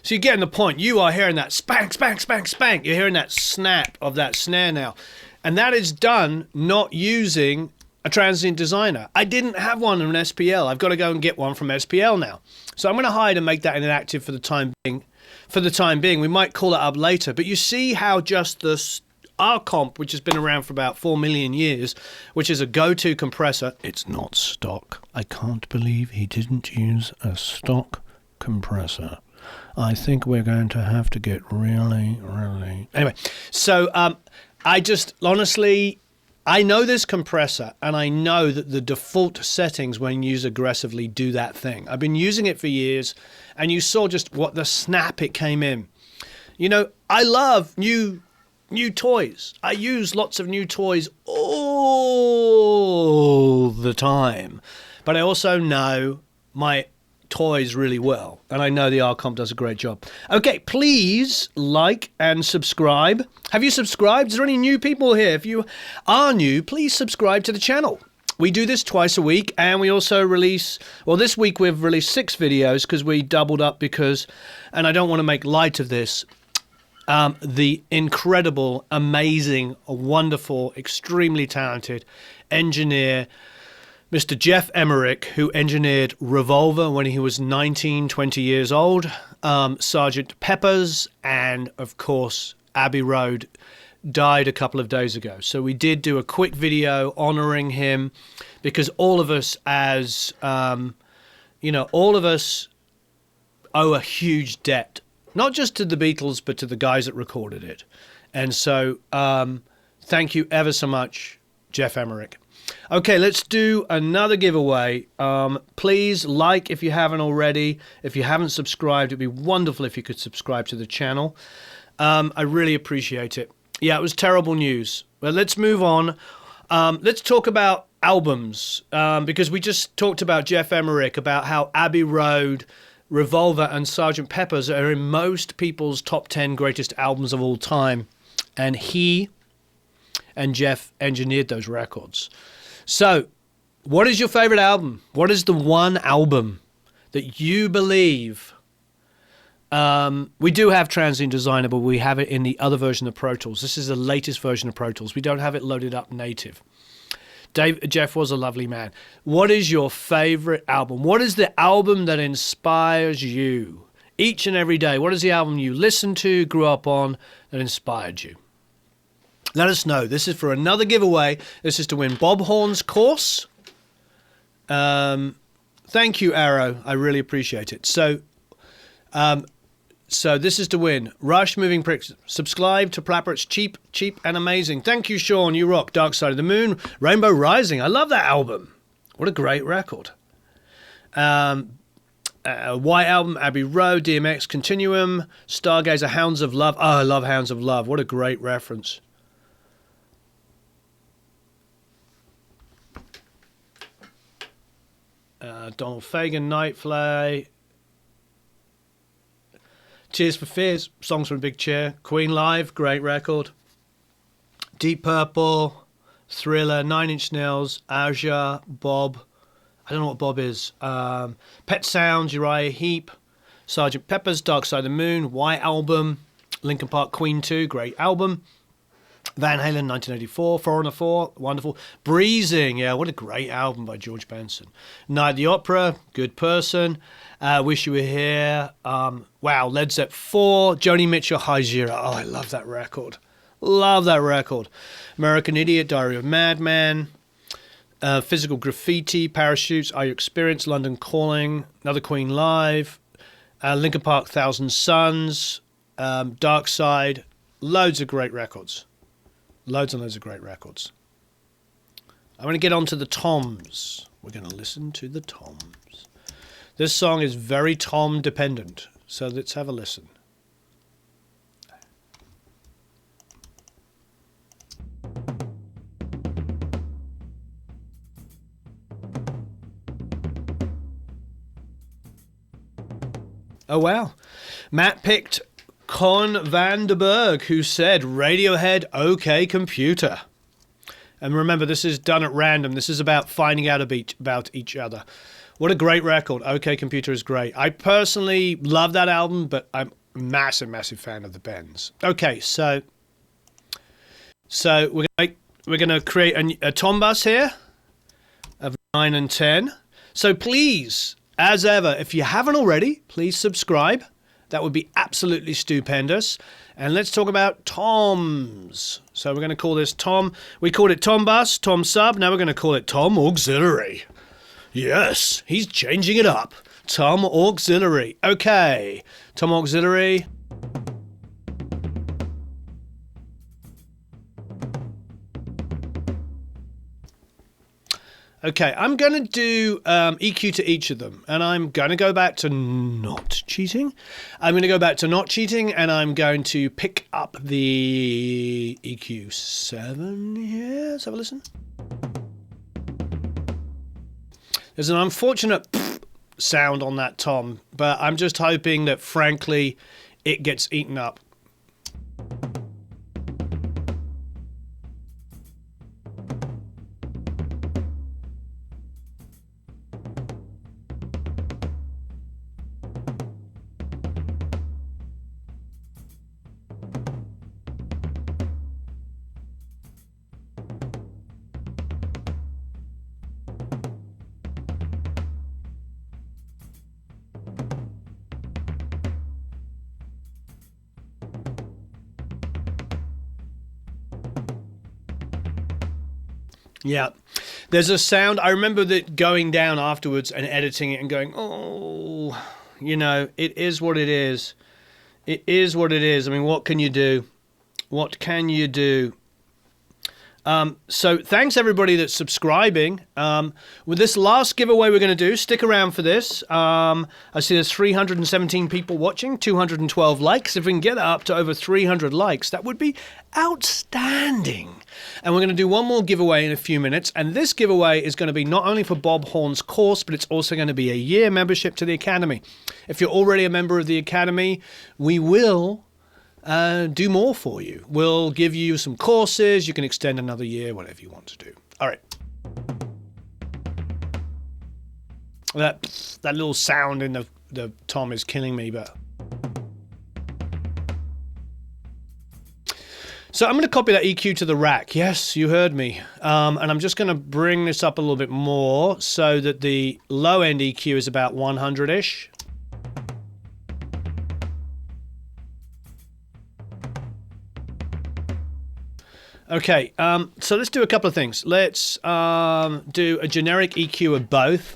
So you're getting the point. You are hearing that spank, spank, spank, spank. You're hearing that snap of that snare now. And that is done not using a transient designer. I didn't have one in an SPL. I've got to go and get one from SPL now. So I'm going to hide and make that inactive for the time being. For the time being, we might call it up later. But you see how just our comp, which has been around for about 4 million years, which is a go-to compressor. It's not stock. I can't believe he didn't use a stock compressor. I think we're going to have to get really... Anyway, so I just, honestly, I know this compressor, and I know that the default settings when used aggressively do that thing. I've been using it for years, and you saw just what the snap it came in. You know, I love new toys. I use lots of new toys all the time. But I also know my toys really well, and I know the R-Comp does a great job. Okay, please like and subscribe. Have you subscribed? Is there any new people here? If you are new, please subscribe to the channel. We do this twice a week, and we also release, well, this week we've released 6 videos because we doubled up because, and I don't want to make light of this, the incredible, amazing, wonderful, extremely talented engineer, Mr. Jeff Emmerich, who engineered Revolver when he was 19, 20 years old, Sgt. Pepper's, and of course, Abbey Road, died a couple of days ago. So we did do a quick video honoring him because all of us all of us owe a huge debt, not just to the Beatles, but to the guys that recorded it. And so thank you ever so much, Jeff Emmerich. Okay, let's do another giveaway. Please like if you haven't already. If you haven't subscribed, it'd be wonderful if you could subscribe to the channel. I really appreciate it. Yeah, it was terrible news. Well, let's move on. Let's talk about albums, because we just talked about Jeff Emmerich, about how Abbey Road, Revolver, and Sgt. Pepper's are in most people's top 10 greatest albums of all time. And he and Jeff engineered those records. So, what is your favorite album? What is the one album that you believe? We do have Transient Designer, but we have it in the other version of Pro Tools. This is the latest version of Pro Tools. We don't have it loaded up native. Jeff was a lovely man. What is your favorite album? What is the album that inspires you each and every day? What is the album you listened to, grew up on, that inspired you? Let us know. This is for another giveaway. This is to win Bob Horn's course. Thank you, Arrow. I really appreciate it. So this is to win. Rush, Moving Pricks. Subscribe to Plapper. It's cheap, and amazing. Thank you, Sean. You rock. Dark Side of the Moon. Rainbow Rising. I love that album. What a great record. White Album, Abbey Road, DMX, Continuum, Stargazer, Hounds of Love. Oh, I love Hounds of Love. What a great reference. Donald Fagen, Nightfly. Tears for Fears, Songs from a Big Chair. Queen Live, great record. Deep Purple, Thriller, Nine Inch Nails, Azure, Bob. I don't know what Bob is. Pet Sounds, Uriah Heep, Sgt. Pepper's, Dark Side of the Moon, White Album, Linkin Park, Queen 2, great album. Van Halen, 1984, Foreigner 4, wonderful. Breezing, yeah, what a great album by George Benson. Night at the Opera, Good Person. Wish You Were Here. Wow, Led Zepp 4, Joni Mitchell, High Zero. Oh, I love that record. Love that record. American Idiot, Diary of a Madman. Physical Graffiti, Parachutes, Are You Experienced, London Calling, Another Queen Live, Linkin Park, Thousand Suns, Dark Side, loads of great records. Loads and loads of great records. I'm going to get on to the Toms. We're going to listen to the Toms. This song is very Tom dependent, so let's have a listen. Oh, wow. Matt picked Con van der Berg, who said, Radiohead, OK Computer. And remember, this is done at random. This is about finding out about each other. What a great record. OK Computer is great. I personally love that album, but I'm a massive, massive fan of the Bends. Okay, so we're going to create a Tom bus here of 9 and 10. So please, as ever, if you haven't already, please subscribe. That would be absolutely stupendous. And let's talk about Toms. So we're going to call this Tom. We called it Tom Bus, Tom Sub. Now we're going to call it Tom Auxiliary. Yes, he's changing it up. Tom Auxiliary. Okay, Tom Auxiliary. Okay, I'm going to do EQ to each of them, and I'm going to go back to not cheating. I'm going to go back to not cheating, and I'm going to pick up the EQ 7 here. Let's have a listen. There's an unfortunate sound on that Tom, but I'm just hoping that, frankly, it gets eaten up. Yeah, there's a sound. I remember that going down afterwards and editing it and going, oh, you know, it is what it is. It is what it is. I mean, what can you do? What can you do? So thanks everybody that's subscribing. With this last giveaway we're going to do, stick around for this. I see there's 317 people watching, 212 likes. If we can get that up to over 300 likes, that would be outstanding. And we're going to do one more giveaway in a few minutes. And this giveaway is going to be not only for Bob Horn's course, but it's also going to be a year membership to the Academy. If you're already a member of the Academy, we will do more for you. We'll give you some courses. You can extend another year, whatever you want to do. All right. That little sound in the Tom is killing me, but... So I'm going to copy that EQ to the rack. Yes, you heard me. And I'm just going to bring this up a little bit more so that the low end EQ is about 100-ish. Okay, so let's do a couple of things. Let's do a generic EQ of both.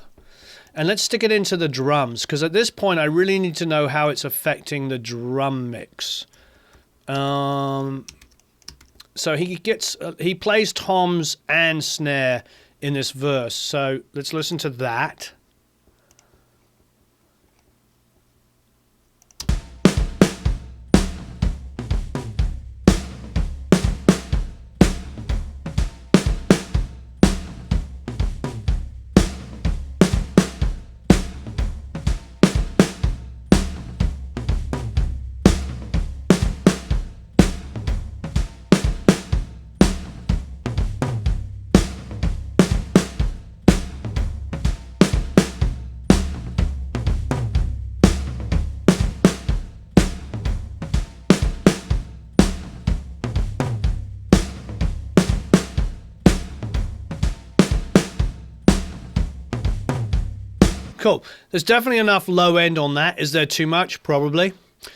And let's stick it into the drums, because at this point I really need to know how it's affecting the drum mix. So he plays toms and snare in this verse. So let's listen to that. Cool. There's definitely enough low end on that. Is there too much? Probably.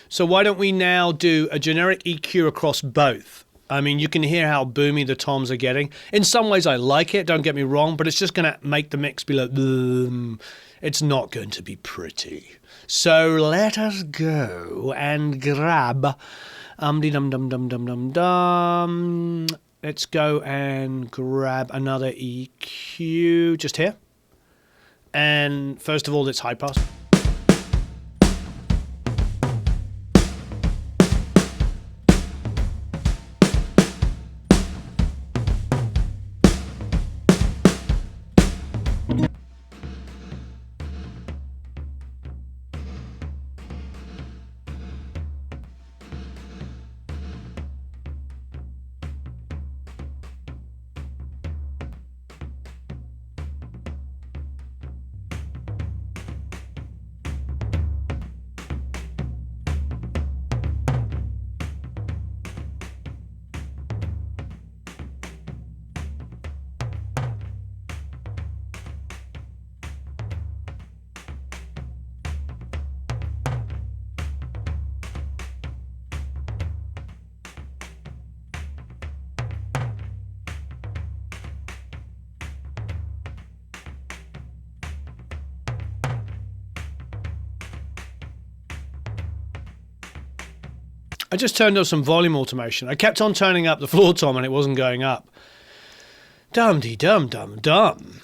So why don't we now do a generic EQ across both? I mean, you can hear how boomy the toms are getting. In some ways, I like it, don't get me wrong, but it's just going to make the mix be like, it's not going to be pretty. So let us go and grab, dum-dum-dum-dum-dum-dum. Let's go and grab another EQ just here. And first of all, it's high pass. I just turned up some volume automation. I kept on turning up the floor tom and it wasn't going up. Dum-dee-dum-dum-dum.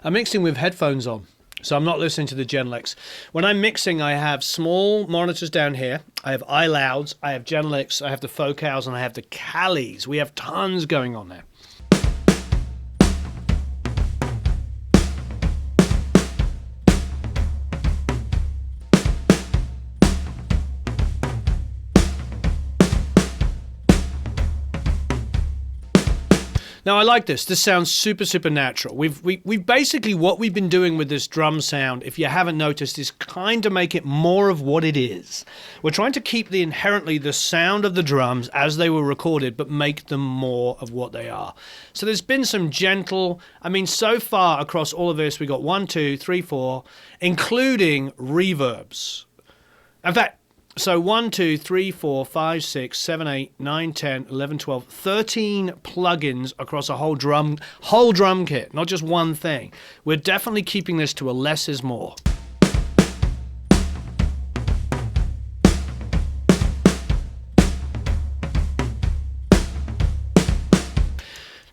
I'm mixing with headphones on, so I'm not listening to the Genelecs. When I'm mixing, I have small monitors down here. I have iLouds, I have Genelecs, I have the Focals, and I have the Callies. We have tons going on there. Now I like this. This sounds super, super natural. We've basically, what we've been doing with this drum sound, if you haven't noticed, is kind of make it more of what it is. We're trying to keep inherently the sound of the drums as they were recorded, but make them more of what they are. So there's been some gentle, I mean, so far across all of this, we got 1, 2, 3, 4, including reverbs. In fact, so 1, 2, 3, 4, 5, 6, 7, 8, 9, 10, 11, 12, 13 plugins across a whole drum kit, not just one thing. We're definitely keeping this to a less is more.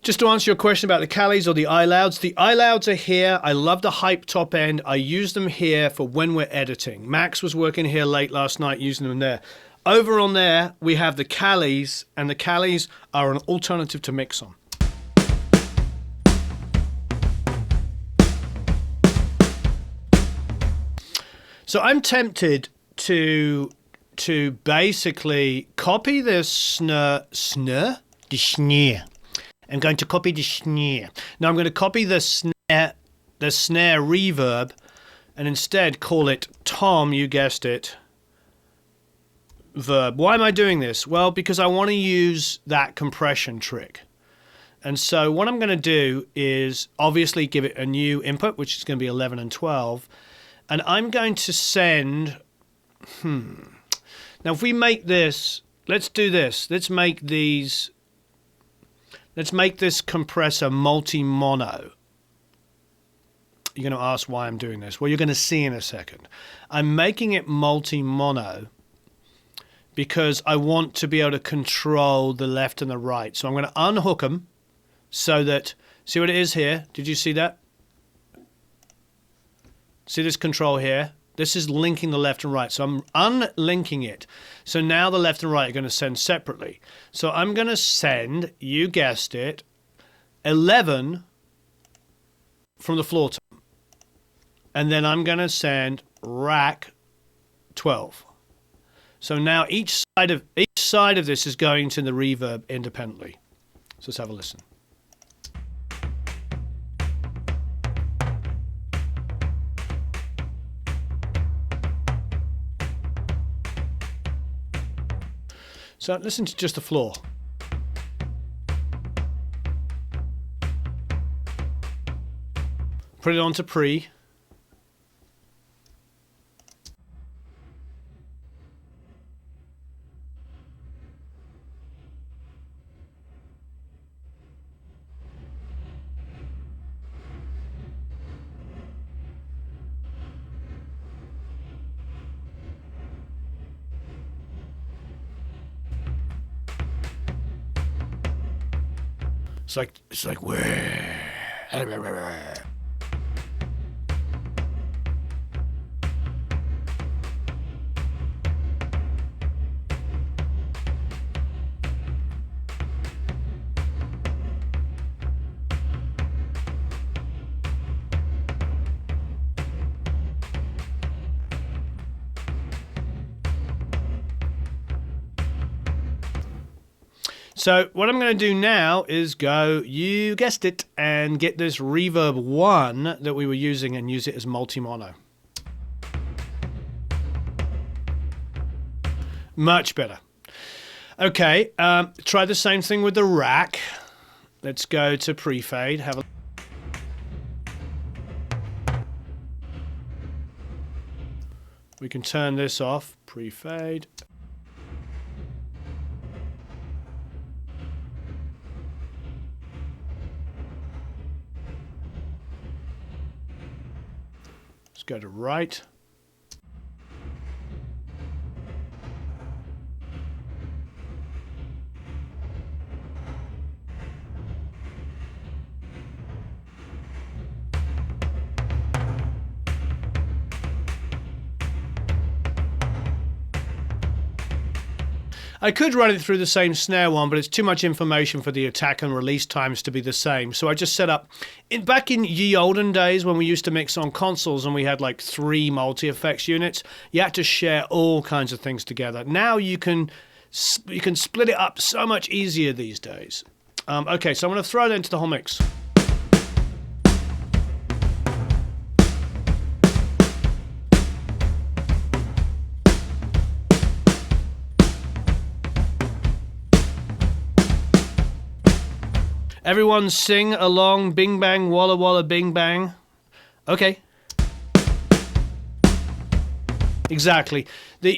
Just to answer your question about the Callies or the iLouds, the iLouds are here. I love the hype top end. I use them here for when we're editing. Max was working here late last night using them there. Over on there, we have the Callies, and the Callies are an alternative to mix on. So I'm tempted to basically copy this snare. I'm going to copy the snare. Now I'm going to copy the snare reverb, and instead call it tom, you guessed it, verb. Why am I doing this? Well, because I want to use that compression trick. And so what I'm going to do is obviously give it a new input, which is going to be 11 and 12. And I'm going to send, now if we make this, let's do this. Let's make this compressor multi-mono. You're going to ask why I'm doing this. Well, you're going to see in a second. I'm making it multi-mono because I want to be able to control the left and the right. So I'm going to unhook them so that, see what it is here? Did you see that? See this control here? This is linking the left and right. So I'm unlinking it. So now the left and right are going to send separately. So I'm going to send, you guessed it, 11 from the floor tone. And then I'm going to send rack 12. So now each side of this is going to the reverb independently. So let's have a listen. So listen to just the floor. Put it onto pre. It's like where. So what I'm going to do now is go, you guessed it, and get this Reverb 1 that we were using and use it as multi-mono. Much better. Okay, try the same thing with the rack. Let's go to pre-fade. Have a We can turn this off, pre-fade. Let's go to right. I could run it through the same snare one, but it's too much information for the attack and release times to be the same. So I just set up, back in ye olden days when we used to mix on consoles and we had like 3 multi-effects units, you had to share all kinds of things together. Now you can split it up so much easier these days. Okay, so I'm going to throw that into the whole mix. Everyone sing along, bing bang, walla walla, bing bang. Okay. Exactly.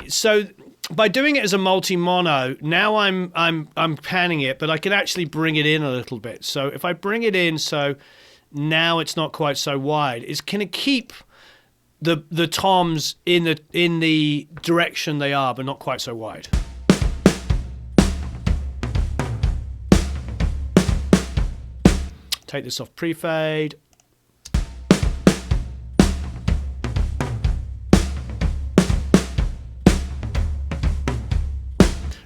So by doing it as a multi-mono, now I'm panning it, but I can actually bring it in a little bit. So if I bring it in, so now it's not quite so wide, can it keep the toms in the direction they are, but not quite so wide? Take this off pre-fade.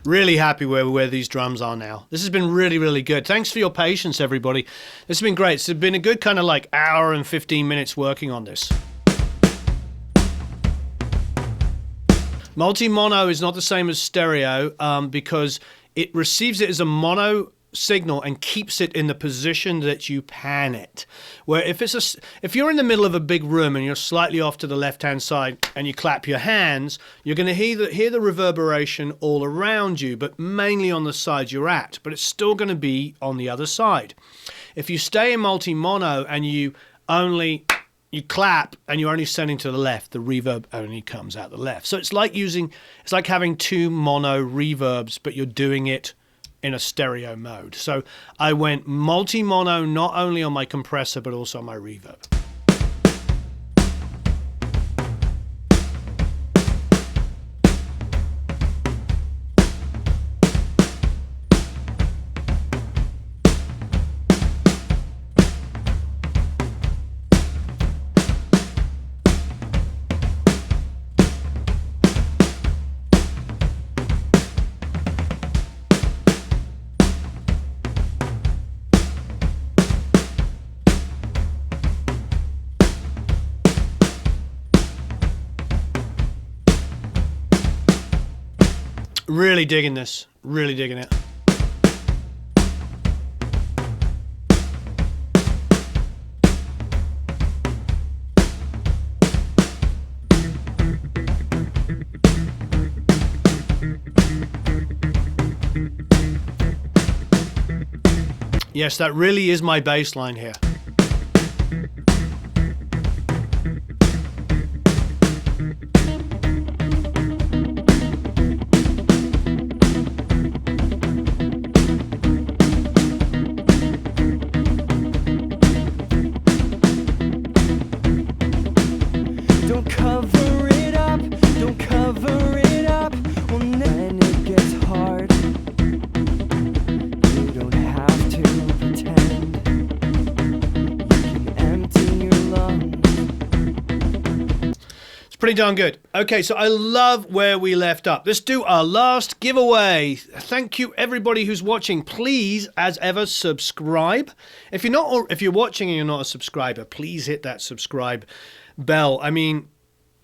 Really happy where these drums are now. This has been really, really good. Thanks for your patience, everybody. This has been great. It's been a good kind of like hour and 15 minutes working on this. Multi-mono is not the same as stereo because it receives it as a mono signal and keeps it in the position that you pan it. Where if you're in the middle of a big room and you're slightly off to the left hand side and you clap your hands, you're going to hear the reverberation all around you, but mainly on the side you're at, but it's still going to be on the other side. If you stay in multi-mono and you clap and you're only sending to the left, the reverb only comes out the left. So it's like having 2 mono reverbs, but you're doing it in a stereo mode. So I went multi-mono not only on my compressor but also on my reverb. Really digging this. Really digging it. Yes, that really is my bass line here. Don't cover it up, don't cover it up. Well, then it gets hard. You don't have to pretend. You can empty your lungs. It's pretty darn good. Okay, so I love where we left up. Let's do our last giveaway. Thank you everybody who's watching. Please, as ever, subscribe. If you're not, or if you're watching and you're not a subscriber, please hit that subscribe bell. I mean,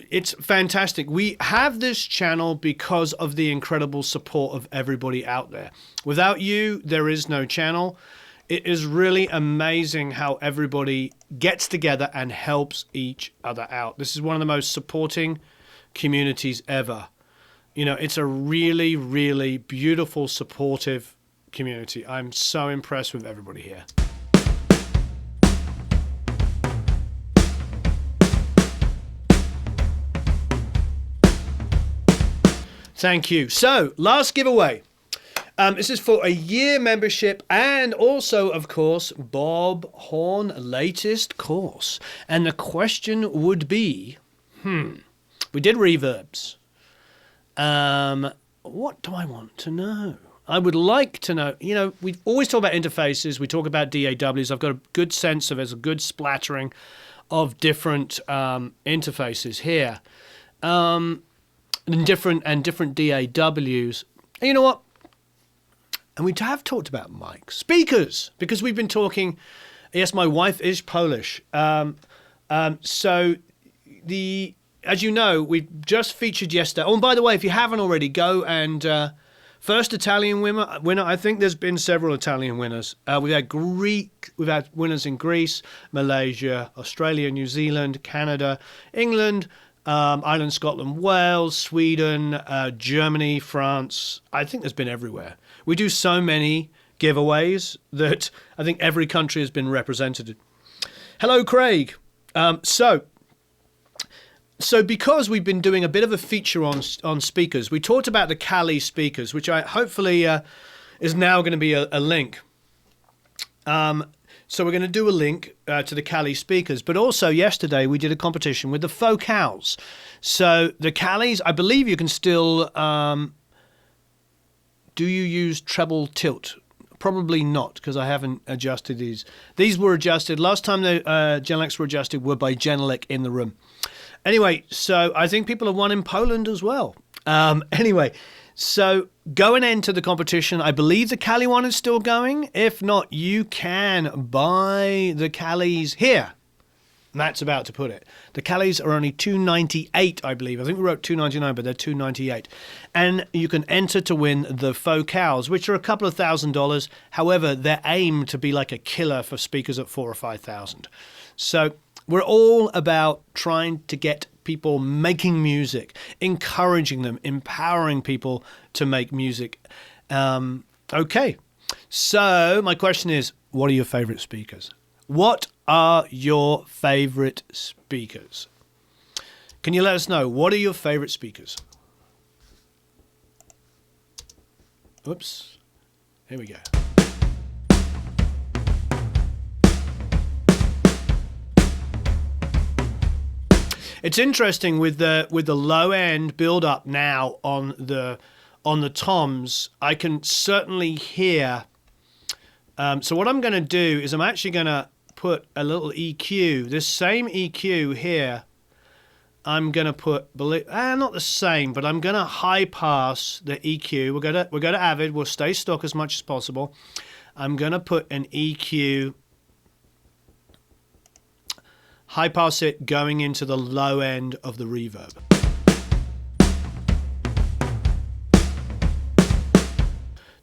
it's fantastic. We have this channel because of the incredible support of everybody out there. Without you, there is no channel. It is really amazing how everybody gets together and helps each other out. This is one of the most supporting communities ever. You know, it's a really, really beautiful, supportive community. I'm so impressed with everybody here. Thank you. So, last giveaway. This is for a year membership and also, of course, Bob Horn latest course. And the question would be, we did reverbs. What do I want to know? I would like to know, you know, we always talk about interfaces. We talk about DAWs. I've got a good sense of, there's a good splattering of different interfaces here. And different DAWs. And you know what? And we have talked about mics, speakers, because we've been talking. Yes, my wife is Polish. So as you know, we just featured yesterday. Oh, and by the way, if you haven't already, go and first Italian winner. I think there's been several Italian winners. We've had winners in Greece, Malaysia, Australia, New Zealand, Canada, England. Ireland, Scotland, Wales, Sweden, Germany, France. I think there's been everywhere. We do so many giveaways that I think every country has been represented. Hello, Craig. So because we've been doing a bit of a feature on speakers, we talked about the Kali speakers, which I hopefully is now going to be a link. So we're going to do a link to the Kali speakers. But also yesterday we did a competition with the Focals. So the Kalis, I believe you can still... do you use treble tilt? Probably not, because I haven't adjusted these. These were adjusted. Last time the Genelec were adjusted were by Genelec in the room. Anyway, so I think people have won in Poland as well. Anyway, so go and enter the competition. I believe the Kali one is still going. If not, you can buy the Kalis here. And that's about to put it. The Kalis are only $298, I believe. I think we wrote $299, but they're $298. And you can enter to win the Focals, which are a couple of $1,000s. However, they're aimed to be like a killer for speakers at $4,000 or $5,000. So we're all about trying to get people making music, encouraging them, empowering people to make music. Okay, so my question is, what are your favorite speakers? What are your favorite speakers? Can you let us know? What are your favorite speakers? Oops, here we go. It's interesting with the low end build up now on the toms. I can certainly hear. So what I'm going to do is I'm actually going to put a little EQ. This same EQ here. I'm going to put not the same, but I'm going to high pass the EQ. We'll go to Avid. We'll stay stock as much as possible. I'm going to put an EQ. High pass it going into the low end of the reverb.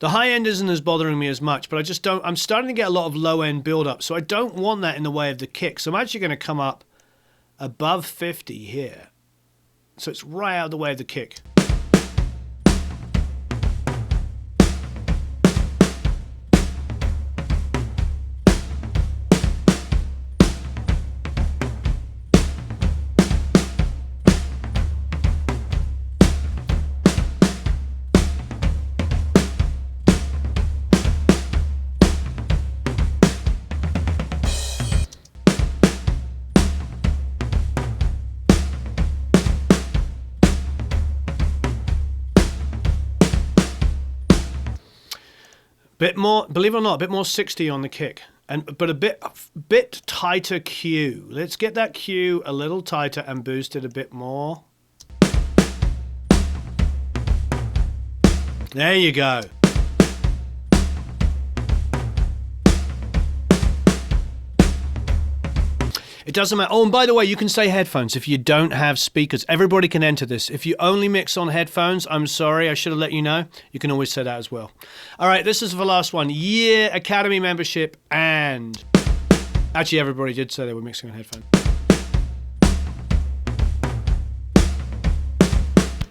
The high end isn't as bothering me as much, but I just don't, I'm starting to get a lot of low end build up, so I don't want that in the way of the kick. So I'm actually going to come up above 50 here. So it's right out of the way of the kick. Bit more, believe it or not, a bit more 60 on the kick, but a bit tighter Q. Let's get that Q a little tighter and boost it a bit more. There you go. It doesn't matter. Oh, and by the way, you can say headphones if you don't have speakers. Everybody can enter this. If you only mix on headphones, I'm sorry, I should have let you know. You can always say that as well. All right, this is the last one. Year Academy membership and... Actually, everybody did say they were mixing on headphones.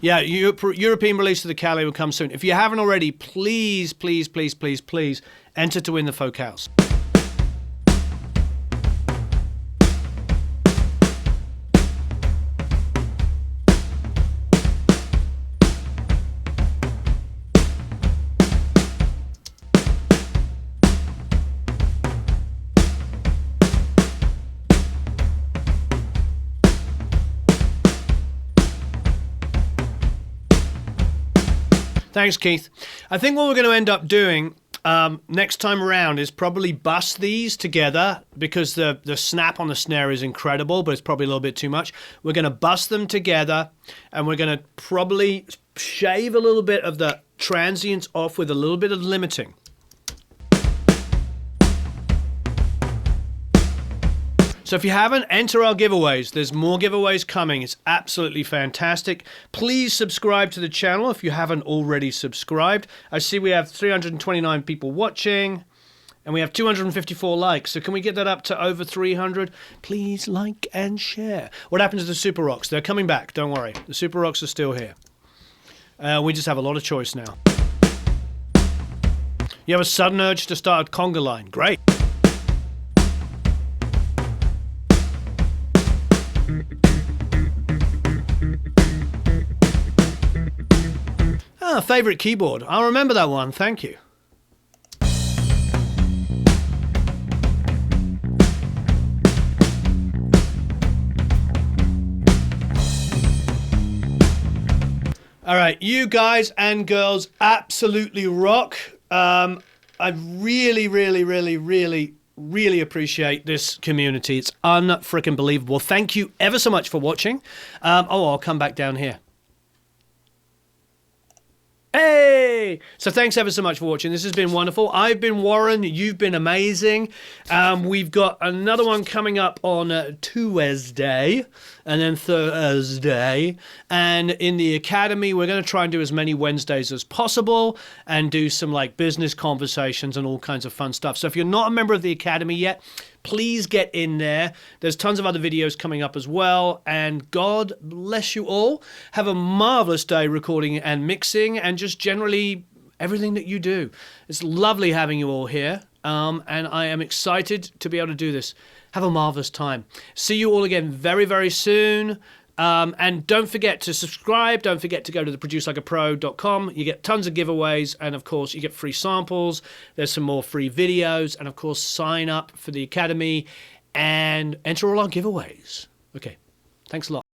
Yeah, European release of the Cali will come soon. If you haven't already, please, please, please, please, please enter to win the Focals. Thanks, Keith. I think what we're going to end up doing next time around is probably bust these together because the snap on the snare is incredible, but it's probably a little bit too much. We're going to bust them together, and we're going to probably shave a little bit of the transients off with a little bit of limiting. So if you haven't, enter our giveaways. There's more giveaways coming. It's absolutely fantastic. Please subscribe to the channel if you haven't already subscribed. I see we have 329 people watching, and we have 254 likes. So can we get that up to over 300? Please like and share. What happens to the Super Rocks? They're coming back. Don't worry. The Super Rocks are still here. We just have a lot of choice now. You have a sudden urge to start a conga line. Great. Favorite keyboard. I'll remember that one. Thank you. All right, you guys and girls absolutely rock. I really, really, really, really, really appreciate this community. It's unfreaking believable. Thank you ever so much for watching. I'll come back down here. Hey! So thanks ever so much for watching. This has been wonderful. I've been Warren. You've been amazing. We've got another one coming up on Tuesday and then Thursday. And in the Academy, we're going to try and do as many Wednesdays as possible and do some like business conversations and all kinds of fun stuff. So if you're not a member of the Academy yet, please get in there. There's tons of other videos coming up as well. And God bless you all. Have a marvelous day recording and mixing and just generally everything that you do. It's lovely having you all here. And I am excited to be able to do this. Have a marvelous time. See you all again very, very soon. And don't forget to subscribe. Don't forget to go to theproducelikeapro.com. You get tons of giveaways. And, of course, you get free samples. There's some more free videos. And, of course, sign up for the Academy and enter all our giveaways. Okay. Thanks a lot.